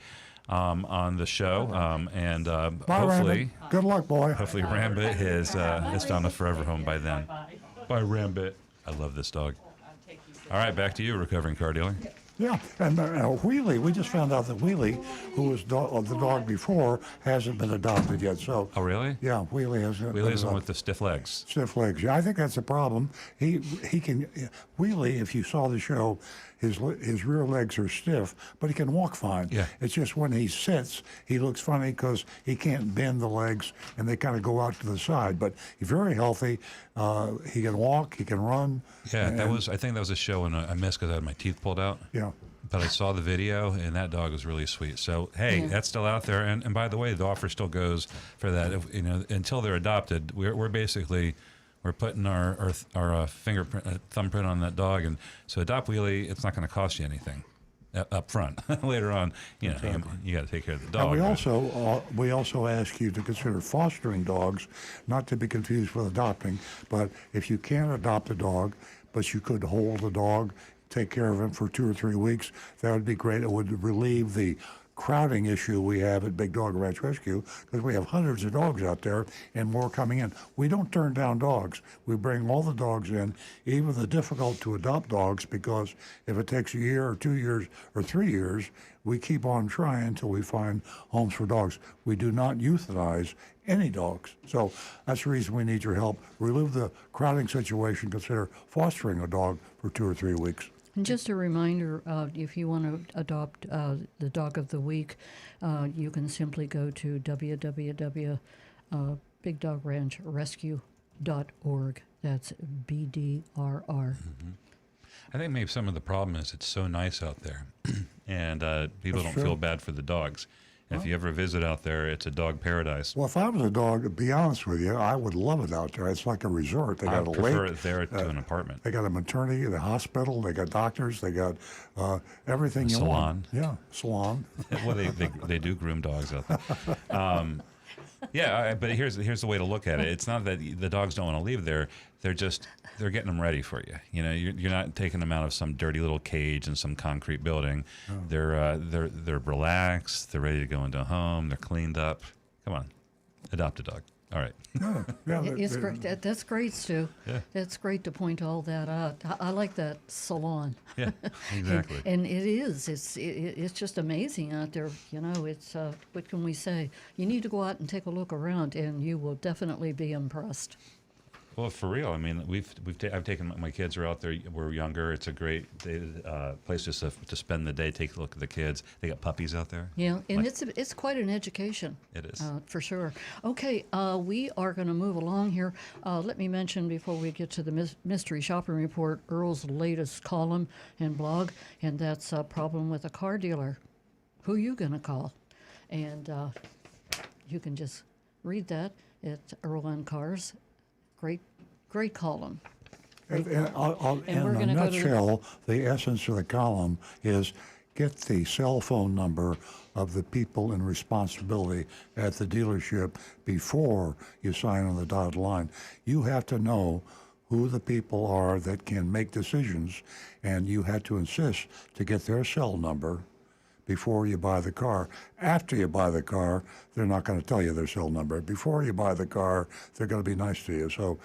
on the show, and hopefully, Rambit. Good luck, boy. Hopefully, Rambit has found a forever home by then. Bye, Rambit. I love this dog. All right, back to you, recovering car dealer. Yeah, and Wheelie, we just found out that Wheelie, who was the dog before, hasn't been adopted yet. So. Oh, really? Yeah, Wheelie hasn't. Wheelie's the one with the stiff legs. Stiff legs. Yeah, I think that's a problem. He can Wheelie. If you saw the show, his rear legs are stiff, but he can walk fine. Yeah. It's just when he sits, he looks funny because he can't bend the legs, and they kind of go out to the side. But he's very healthy. He can walk. He can run. Yeah, I think that was a show, and I missed because I had my teeth pulled out. Yeah. But I saw the video, and that dog was really sweet. So, hey, that's still out there. And by the way, the offer still goes for that. Until they're adopted, we're basically putting our fingerprint, thumbprint on that dog. And so adopt Wheelie, it's not going to cost you anything up front. Later on, exactly. you got to take care of the dog. And we also ask you to consider fostering dogs, not to be confused with adopting. But if you can't adopt a dog, but you could hold a dog, take care of him for 2 or 3 weeks, that would be great. It would relieve the crowding issue we have at Big Dog Ranch Rescue, because we have hundreds of dogs out there and more coming in. We don't turn down dogs. We bring all the dogs in, even the difficult to adopt dogs, because if it takes a year or 2 years or 3 years, we keep on trying until we find homes for dogs. We do not euthanize any dogs. So that's the reason we need your help. Relieve the crowding situation. Consider fostering a dog for 2 or 3 weeks. And just a reminder, if you want to adopt the Dog of the Week, you can simply go to www.bigdogranchrescue.org. That's BDRR. Mm-hmm. I think maybe some of the problem is it's so nice out there, and people don't feel bad for the dogs. If you ever visit out there, it's a dog paradise. Well, if I was a dog, to be honest with you, I would love it out there. It's like a resort. They got a lake. I prefer it there to an apartment. They got a maternity, the hospital, they got doctors, they got everything you want. Yeah, salon. Well, they do groom dogs out there. But here's the way to look at it. It's not that the dogs don't want to leave there. They're getting them ready for you. You're not taking them out of some dirty little cage in some concrete building. Oh. They're relaxed. They're ready to go into a home. They're cleaned up. Come on, adopt a dog. All right. It's great. That's great, Stu. Yeah. That's great to point all that out. I like that salon. Yeah, exactly. and it is. It's just amazing out there. It's what can we say? You need to go out and take a look around, and you will definitely be impressed. Well, for real. I mean, I've taken my kids are out there. We're younger. It's a great place just to spend the day. Take a look at the kids. They got puppies out there. Yeah, and it's quite an education. It is. For sure. Okay, we are going to move along here. Let me mention before we get to the mystery shopping report, Earl's latest column and blog, and that's a problem with a car dealer. Who you going to call? And you can just read that at Earl on Cars. Great column. In we're a gonna go to the- nutshell, the essence of the column is get the cell phone number of the people in responsibility at the dealership before you sign on the dotted line. You have to know who the people are that can make decisions, and you have to insist to get their cell number before you buy the car. After you buy the car, they're not going to tell you their cell number. Before you buy the car, they're going to be nice to you. So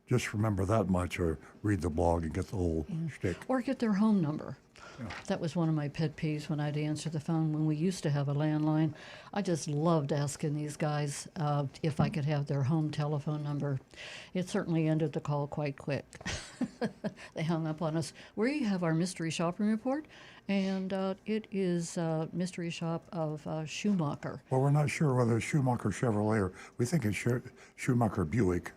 just remember that much, or read the blog and get the whole shtick. Or get their home number. That was one of my pet peeves when I'd answer the phone when we used to have a landline. I just loved asking these guys if I could have their home telephone number. It certainly ended the call quite quick. They hung up on us. We have our mystery shopping report, and it is mystery shop of Schumacher. Well, we're not sure whether it's Schumacher Chevrolet or we think it's Schumacher Buick,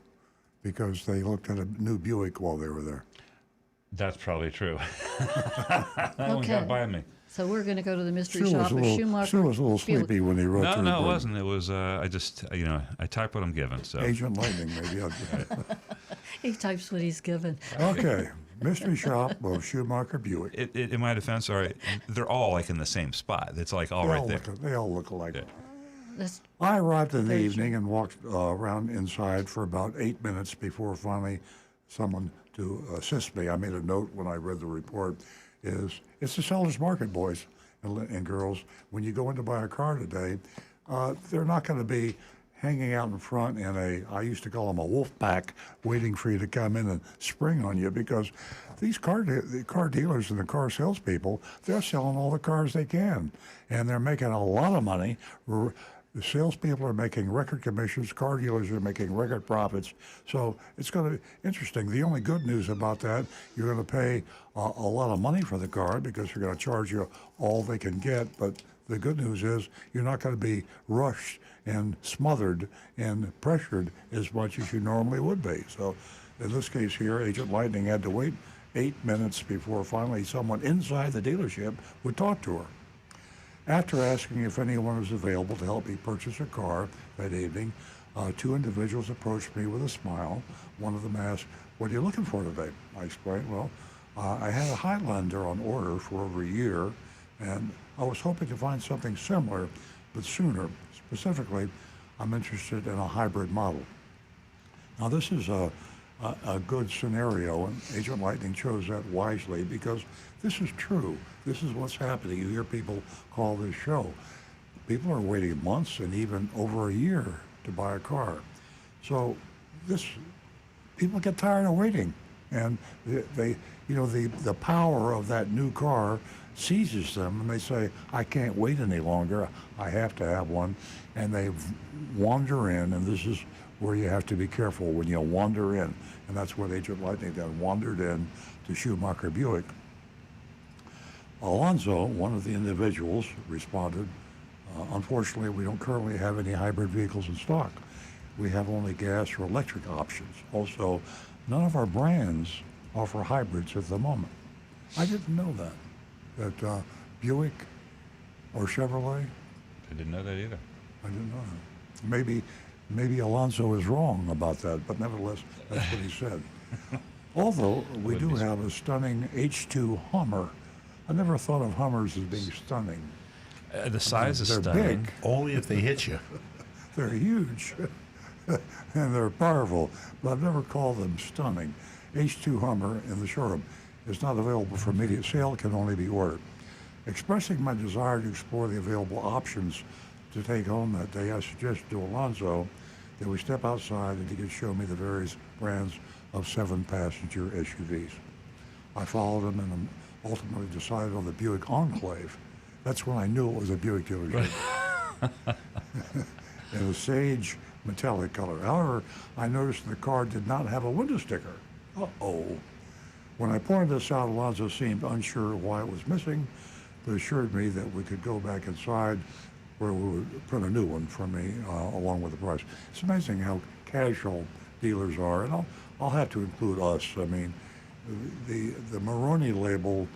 because they looked at a new Buick while they were there. That's probably true. That one Okay. got by me. So we're going to go to the mystery Sue shop was, of Schumacher. Sue was a little Buick. sleepy when he wrote No, the no, it report. wasn't. It was I just I type what I'm given. So Agent Lightning, maybe. He types what he's given. Okay, mystery shop of Schumacher Buick. in my defense, all right, they're all like in the same spot. It's like all right there. They all look alike. That's I arrived in the Very evening and walked around inside for about 8 minutes before finally someone to assist me. I made a note when I read the report. It's the seller's market, boys and girls. When you go in to buy a car today, they're not going to be hanging out in front in I used to call them a wolf pack, waiting for you to come in and spring on you, because these the car dealers and the car salespeople, they're selling all the cars they can, and they're making a lot of money. The salespeople are making record commissions. Car dealers are making record profits. So it's going to be interesting. The only good news about that, you're going to pay a lot of money for the car because they're going to charge you all they can get. But the good news is you're not going to be rushed and smothered and pressured as much as you normally would be. So in this case here, Agent Lightning had to wait 8 minutes before finally someone inside the dealership would talk to her. After asking if anyone was available to help me purchase a car that evening, two individuals approached me with a smile. One of them asked, "What are you looking for today?" I explained, "Well, I had a Highlander on order for over a year, and I was hoping to find something similar, but sooner. Specifically, I'm interested in a hybrid model." Now, this is a good scenario, and Agent Lightning chose that wisely because this is true. This is what's happening. You hear people call this show. People are waiting months and even over a year to buy a car. So people get tired of waiting, and the power of that new car seizes them, and they say, "I can't wait any longer. I have to have one," and they wander in, and this is where you have to be careful when you wander in, and that's what Agent Lightning did, wandered in to Schumacher Buick. Alonzo, one of the individuals, responded, "Unfortunately, we don't currently have any hybrid vehicles in stock. We have only gas or electric options. Also, none of our brands offer hybrids at the moment." I didn't know that Buick or Chevrolet. I didn't know that either. I didn't know that. Maybe Alonso is wrong about that, but nevertheless, that's what he said. Although we do have a stunning H2 Hummer. I never thought of Hummers as being stunning. The size is they're stunning. big. Only if they hit you. They're huge, and they're powerful, but I've never called them stunning. H2 Hummer in the showroom is not available for immediate sale, can only be ordered. Expressing my desire to explore the available options to take home that day, I suggested to Alonzo that we step outside and he could show me the various brands of 7-passenger SUVs. I followed him and ultimately decided on the Buick Enclave. That's when I knew it was a Buick dealership. And a Sage metallic color. However, I noticed the car did not have a window sticker. Uh-oh. When I pointed this out, Alonzo seemed unsure why it was missing, but assured me that we could go back inside where we would print a new one for me along with the price. It's amazing how casual dealers are, and I'll have to include us. I mean, the Moroni label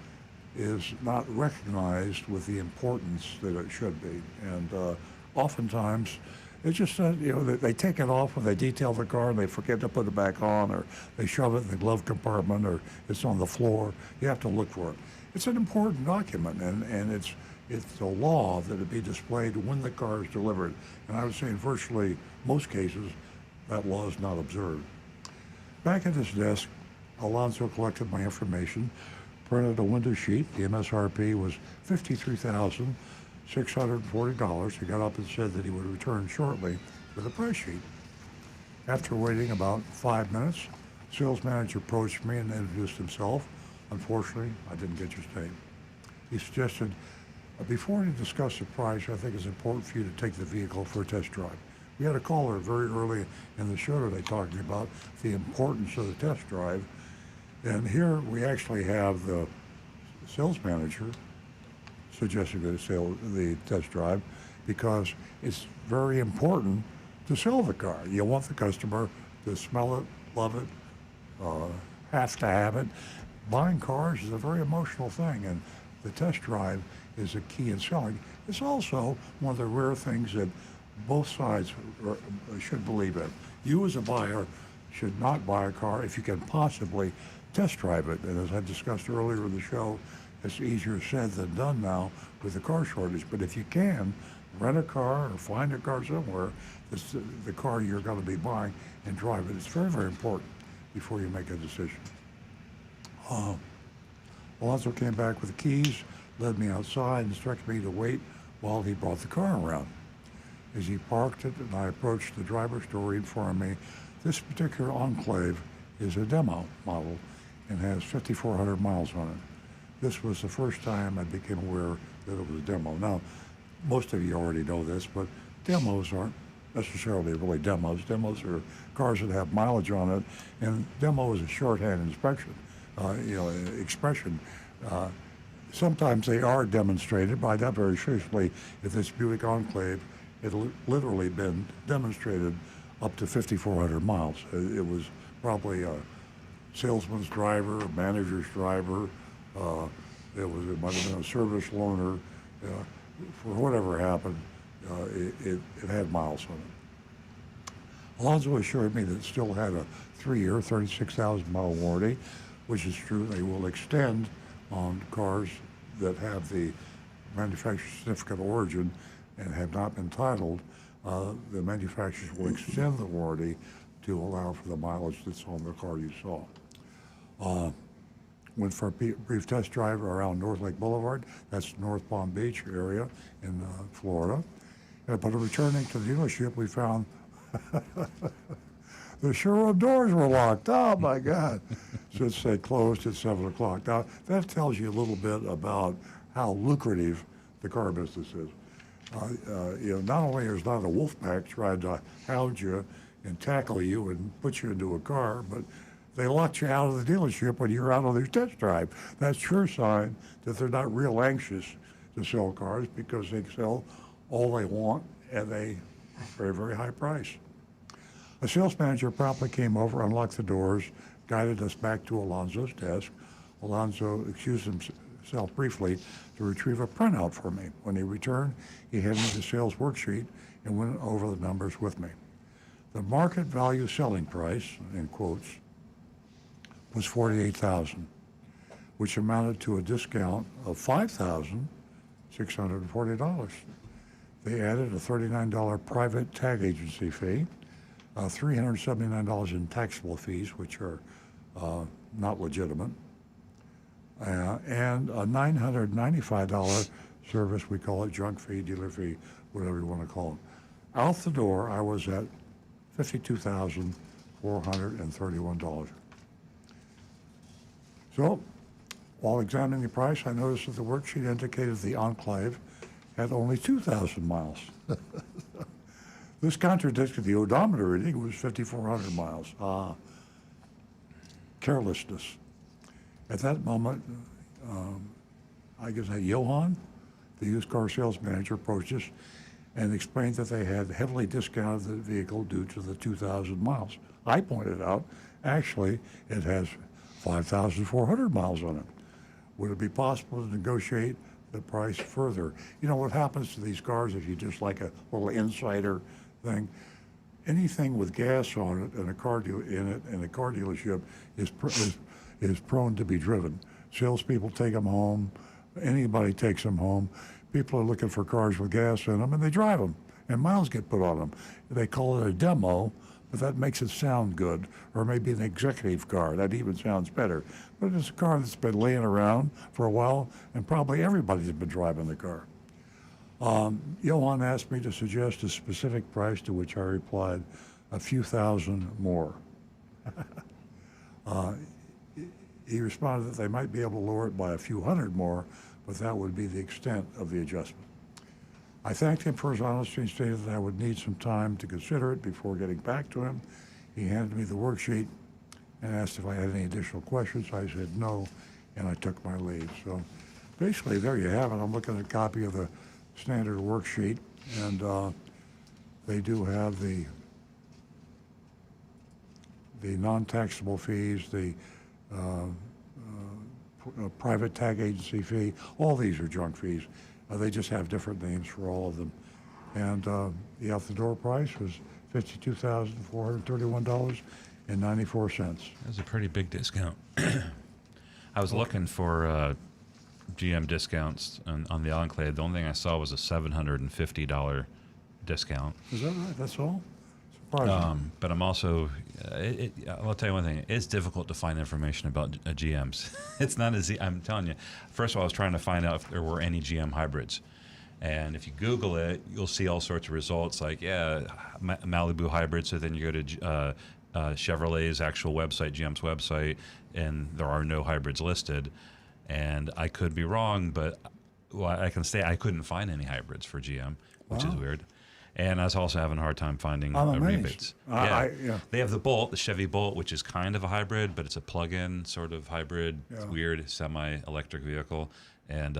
is not recognized with the importance that it should be, and oftentimes it's just they take it off when they detail the car and they forget to put it back on, or they shove it in the glove compartment, or it's on the floor. You have to look for it. It's an important document, and it's the law that it be displayed when the car is delivered. And I would say in virtually most cases, that law is not observed. Back at his desk, Alonzo collected my information, printed a window sheet. The MSRP was $53,640. He got up and said that he would return shortly with a price sheet. After waiting about 5 minutes, sales manager approached me and introduced himself. Unfortunately, I didn't get your name. He suggested, before you discuss the price, I think it's important for you to take the vehicle for a test drive. We had a caller very early in the show today talking about the importance of the test drive. And here we actually have the sales manager suggesting the test drive because it's very important to sell the car. You want the customer to smell it, love it, have to have it. Buying cars is a very emotional thing, and the test drive is a key in selling. It's also one of the rare things that both sides should believe in. You as a buyer should not buy a car if you can possibly test drive it. And as I discussed earlier in the show, it's easier said than done now with the car shortage. But if you can, rent a car or find a car somewhere that's the car you're going to be buying and drive it. It's very, very important before you make a decision. Alonzo came back with the keys, led me outside, and instructed me to wait while he brought the car around. As he parked it and I approached the driver's door, he informed me this particular Enclave is a demo model and has 5,400 miles on it. This was the first time I became aware that it was a demo. Now, most of you already know this, but demos aren't necessarily really demos. Demos are cars that have mileage on it, and demo is a shorthand expression. Sometimes they are demonstrated, but not very seriously. If this Buick Enclave, it literally been demonstrated up to 5,400 miles. It was probably a salesman's driver, a manager's driver. It might have been a service loaner. For whatever happened, it had miles on it. Alonzo assured me that it still had a 3-year, 36,000 mile warranty, which is true. They will extend on cars that have the manufacturer's certificate of origin and have not been titled. The manufacturers will extend the warranty to allow for the mileage that's on the car you saw. Went for a brief test drive around North Lake Boulevard. That's North Palm Beach area in Florida. But returning to the dealership, we found the showroom doors were locked. Oh my God. So it said closed at 7 o'clock. Now, that tells you a little bit about how lucrative the car business is. Not only is not a wolf pack trying to hound you and tackle you and put you into a car, but they locked you out of the dealership when you're out on their test drive. That's sure sign that they're not real anxious to sell cars because they sell all they want at a very, very high price. A sales manager promptly came over, unlocked the doors, guided us back to Alonzo's desk. Alonzo excused himself briefly to retrieve a printout for me. When he returned, he handed me the sales worksheet and went over the numbers with me. The market value selling price, in quotes, was $48,000, which amounted to a discount of $5,640. They added a $39 private tag agency fee, $379 in taxable fees, which are not legitimate, and a $995 service, we call it junk fee, dealer fee, whatever you want to call it. Out the door, I was at $52,431. So, while examining the price, I noticed that the worksheet indicated the Enclave had only 2,000 miles. This contradicted the odometer reading. It was 5,400 miles. Carelessness. At that moment, I guess Johan, the used car sales manager, approached us and explained that they had heavily discounted the vehicle due to the 2,000 miles. I pointed out, actually, it has 5,400 miles on it. Would it be possible to negotiate the price further? You know what happens to these cars if you just like a little insider thing? Anything with gas on it and a car dealership is prone to be driven. Salespeople take them home. Anybody takes them home. People are looking for cars with gas in them, and they drive them, and miles get put on them. They call it a demo, but that makes it sound good. Or maybe an executive car. That even sounds better. But it's a car that's been laying around for a while, and probably everybody's been driving the car. Johan asked me to suggest a specific price, to which I replied, a few thousand more. He responded that they might be able to lower it by a few hundred more, but that would be the extent of the adjustment. I thanked him for his honesty and stated that I would need some time to consider it before getting back to him. He handed me the worksheet and asked if I had any additional questions. I said no, and I took my leave. So basically, there you have it. I'm looking at a copy of the standard worksheet, and they do have the non-taxable fees, the private tag agency fee. All these are junk fees. They just have different names for all of them. And the out-the-door price was $52,431.94. That's a pretty big discount. I was looking for GM discounts on the Enclave. The only thing I saw was a $750 discount. Is that right? That's all? Surprising. But I'm also, I'll tell you one thing, it's difficult to find information about GMs. It's not as easy, I'm telling you. First of all, I was trying to find out if there were any GM hybrids. And if you Google it, you'll see all sorts of results like, Malibu hybrid. So then you go to Chevrolet's actual website, GM's website, and there are no hybrids listed. And I could be wrong, but I can say I couldn't find any hybrids for GM, which is weird. And I was also having a hard time finding rebates. They have the Bolt, the Chevy Bolt, which is kind of a hybrid, but it's a plug-in sort of hybrid, weird semi-electric vehicle. And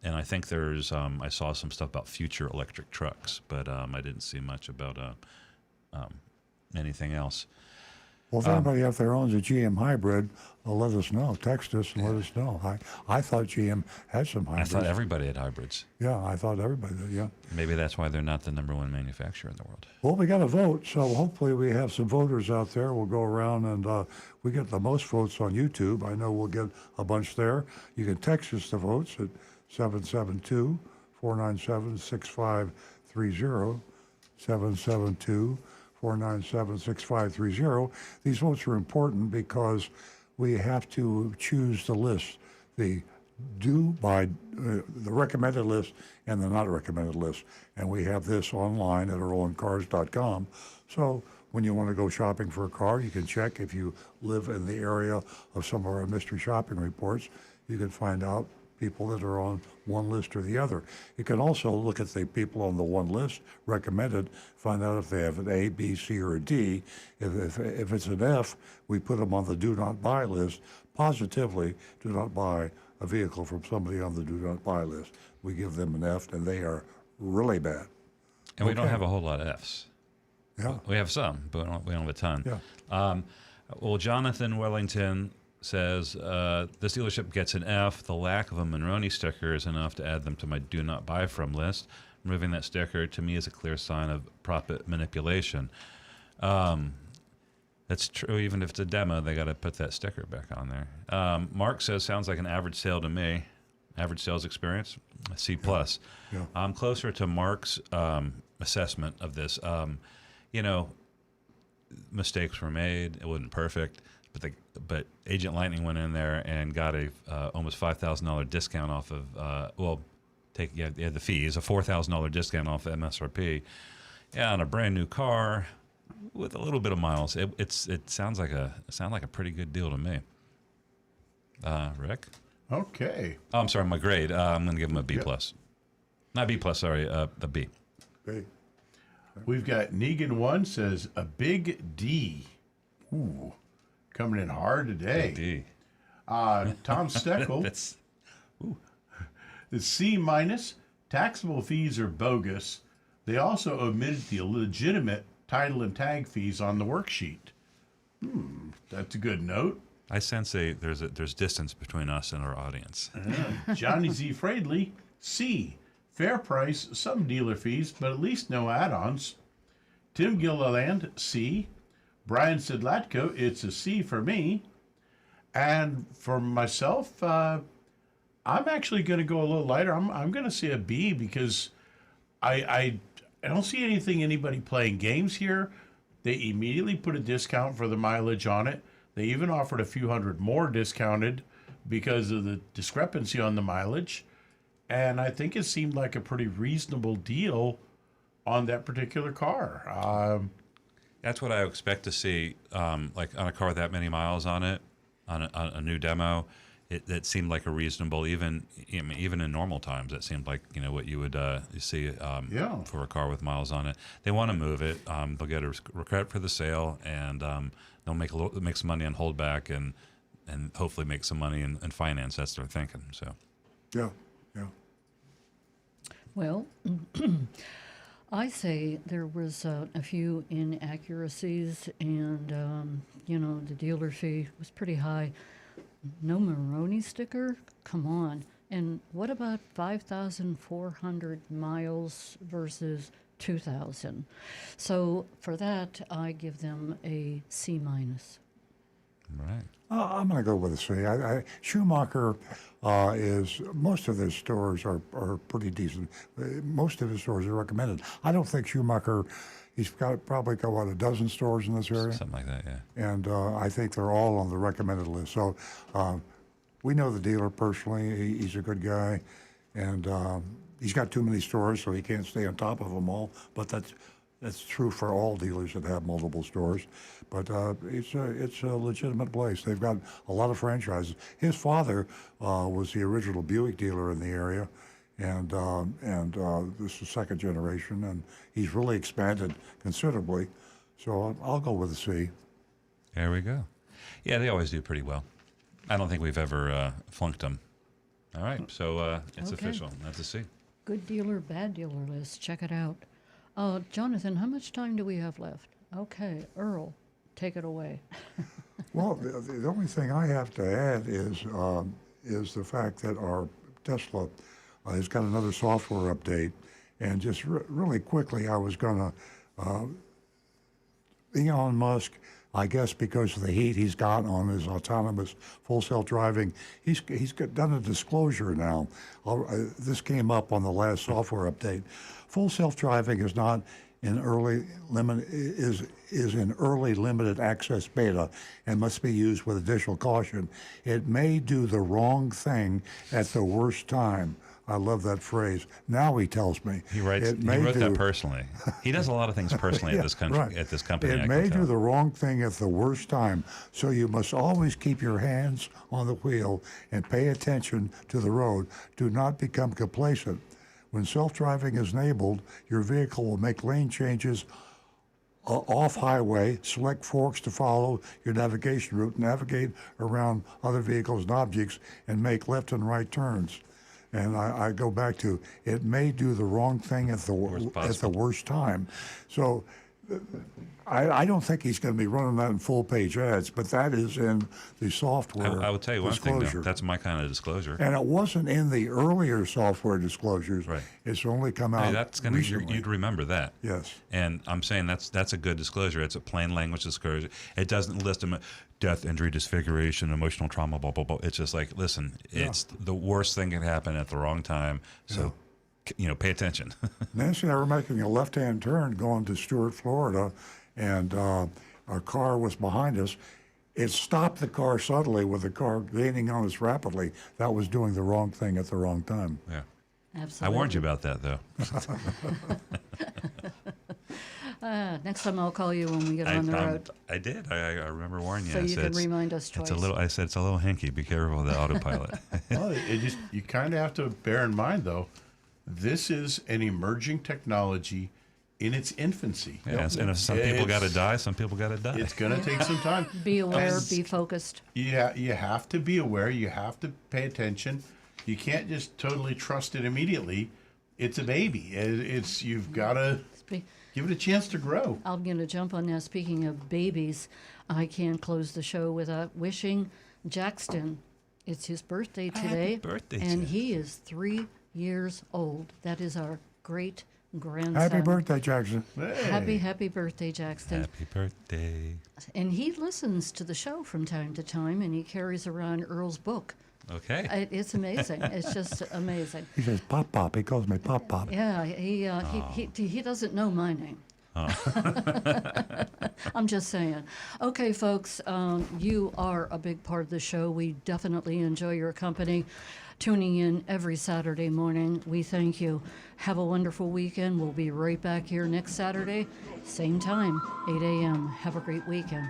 I think there's, I saw some stuff about future electric trucks, but I didn't see much about anything else. Well, if anybody out there owns a GM hybrid, let us know. Text us and let us know. I thought GM had some hybrids. I thought everybody had hybrids. Yeah, I thought everybody did, yeah. Maybe that's why they're not the #1 manufacturer in the world. Well, we got to vote, so hopefully we have some voters out there. We'll go around and we get the most votes on YouTube. I know we'll get a bunch there. You can text us the votes at 772-497-6530, 772-497-6530. These votes are important because we have to choose the list, the recommended list and the not recommended list. And we have this online at earlandcars.com. So when you want to go shopping for a car, you can check if you live in the area of some of our mystery shopping reports. You can find out people that are on one list or the other. You can also look at the people on the one list, recommended, find out if they have an A, B, C, or a D. If it's an F, we put them on the do not buy list. Positively, do not buy a vehicle from somebody on the do not buy list. We give them an F, and they are really bad. And we don't have a whole lot of Fs. Yeah. We have some, but we don't have a ton. Yeah. Well, Jonathan Wellington says, this dealership gets an F. The lack of a Monroney sticker is enough to add them to my do not buy from list. Removing that sticker to me is a clear sign of profit manipulation. That's true. Even if it's a demo, they got to put that sticker back on there. Mark says, sounds like an average sale to me. Average sales experience, C+. Yeah. I'm closer to Mark's assessment of this. Mistakes were made. It wasn't perfect. But Agent Lightning went in there and got a almost $5,000 discount off of the fees, a $4,000 discount off MSRP, on a brand new car with a little bit of miles. It sounds like a pretty good deal to me. Rick? Okay. Oh, I'm sorry, my grade. I'm going to give him a B plus, not B plus. Sorry, a B. Great. We've got Negan 1 says a big D. Ooh, coming in hard today. D. Tom Steckel, That's the C minus. Taxable fees are bogus. They also omitted the legitimate title and tag fees on the worksheet. That's a good note. I sense there's distance between us and our audience. Johnny Z. Fradley, C. Fair price, some dealer fees, but at least no add-ons. Tim Gilliland, C. Brian Sidlatko, it's a C for me. And for myself, I'm actually going to go a little lighter. I'm going to say a B because I don't see anybody playing games here. They immediately put a discount for the mileage on it. They even offered a few hundred more discounted because of the discrepancy on the mileage. And I think it seemed like a pretty reasonable deal on that particular car. That's what I expect to see, like on a car with that many miles on it, on a new demo. It seemed like a reasonable, even in normal times, that seemed like what you would see for a car with miles on it. They want to move it. They'll get a credit for the sale, and they'll make some money on holdback, and hopefully make some money in finance. That's what they're thinking. So, Yeah. Well, I say there was a few inaccuracies, and the dealer fee was pretty high. No Maroni sticker? Come on. And what about 5,400 miles versus 2,000? So for that, I give them a C minus. right. I'm going to go with a C. Schumacher most of his stores are pretty decent. Most of his stores are recommended. I don't think Schumacher, probably got, a dozen stores in this area? Something like that, yeah. And I think they're all on the recommended list. So we know the dealer personally. He's a good guy. And he's got too many stores, so he can't stay on top of them all. But that's true for all dealers that have multiple stores. But it's a legitimate place. They've got a lot of franchises. His father was the original Buick dealer in the area, and this is second generation, and he's really expanded considerably. So I'll go with a C. There we go. Yeah, they always do pretty well. I don't think we've ever flunked them. All right, so it's Okay. official. That's a C. Good dealer, bad dealer list. Check it out. Jonathan, how much time do we have left? Okay, Earl, take it away. Well, the only thing I have to add is the fact that our Tesla has got another software update, and just really quickly, I was going to Elon Musk. I guess because of the heat he's got on his autonomous full self-driving, he's done a disclosure now. This came up on the last software update. Full self-driving is not in in early limited access beta and must be used with additional caution. It may do the wrong thing at the worst time. I love that phrase. Now he tells me. He wrote that personally. He does a lot of things personally Yeah, at this country, right. at this company. It may do the wrong thing at the worst time, so you must always keep your hands on the wheel and pay attention to the road. Do not become complacent. When self-driving is enabled, your vehicle will make lane changes off highway, select forks to follow your navigation route, navigate around other vehicles and objects, and make left and right turns. And I go back to, it may do the wrong thing at the worst time. So I don't think he's going to be running that in full-page ads, but that is in the software I will tell you one thing, disclosure. though. That's my kind of disclosure. And it wasn't in the earlier software disclosures. Right. It's only come out Hey, that's gonna recently. you'd remember that. Yes. And I'm saying that's a good disclosure. It's a plain language disclosure. It doesn't list them death, injury, disfiguration, emotional trauma, blah blah blah. It's just like, listen, it's the worst thing can happen at the wrong time. So pay attention. Nancy and I were making a left-hand turn going to Stuart, Florida, and our car was behind us. It stopped the car suddenly with the car gaining on us rapidly. That was doing the wrong thing at the wrong time. Yeah. Absolutely. I warned you about that, though. Next time I'll call you when we get on the road. I did. I remember warning you. So I you said can remind us twice. I said it's a little hinky. Be careful of the autopilot. Well, you kind of have to bear in mind, though, this is an emerging technology. in its infancy. Yeah, and if some people got to die, some people got to die. It's going to take some time. Be aware, And be focused. Yeah, you have to be aware. You have to pay attention. You can't just totally trust it immediately. It's a baby. You've got to give it a chance to grow. I'm going to jump on that. Speaking of babies, I can't close the show without wishing Jackson. It's his birthday today. Happy birthday, and Jack. he is 3 years old. That is our great grandson. Happy birthday, Jackson. Happy birthday, Jackson. Happy birthday. And he listens to the show from time to time, and he carries around Earl's book. Okay. It's amazing. It's just amazing. He says Pop Pop. He calls me Pop Pop. Yeah, he doesn't know my name. I'm just saying. Okay, folks, you are a big part of the show. We definitely enjoy your company. Tuning in every Saturday morning. We thank you. Have a wonderful weekend. We'll be right back here next Saturday, same time, 8 a.m. Have a great weekend.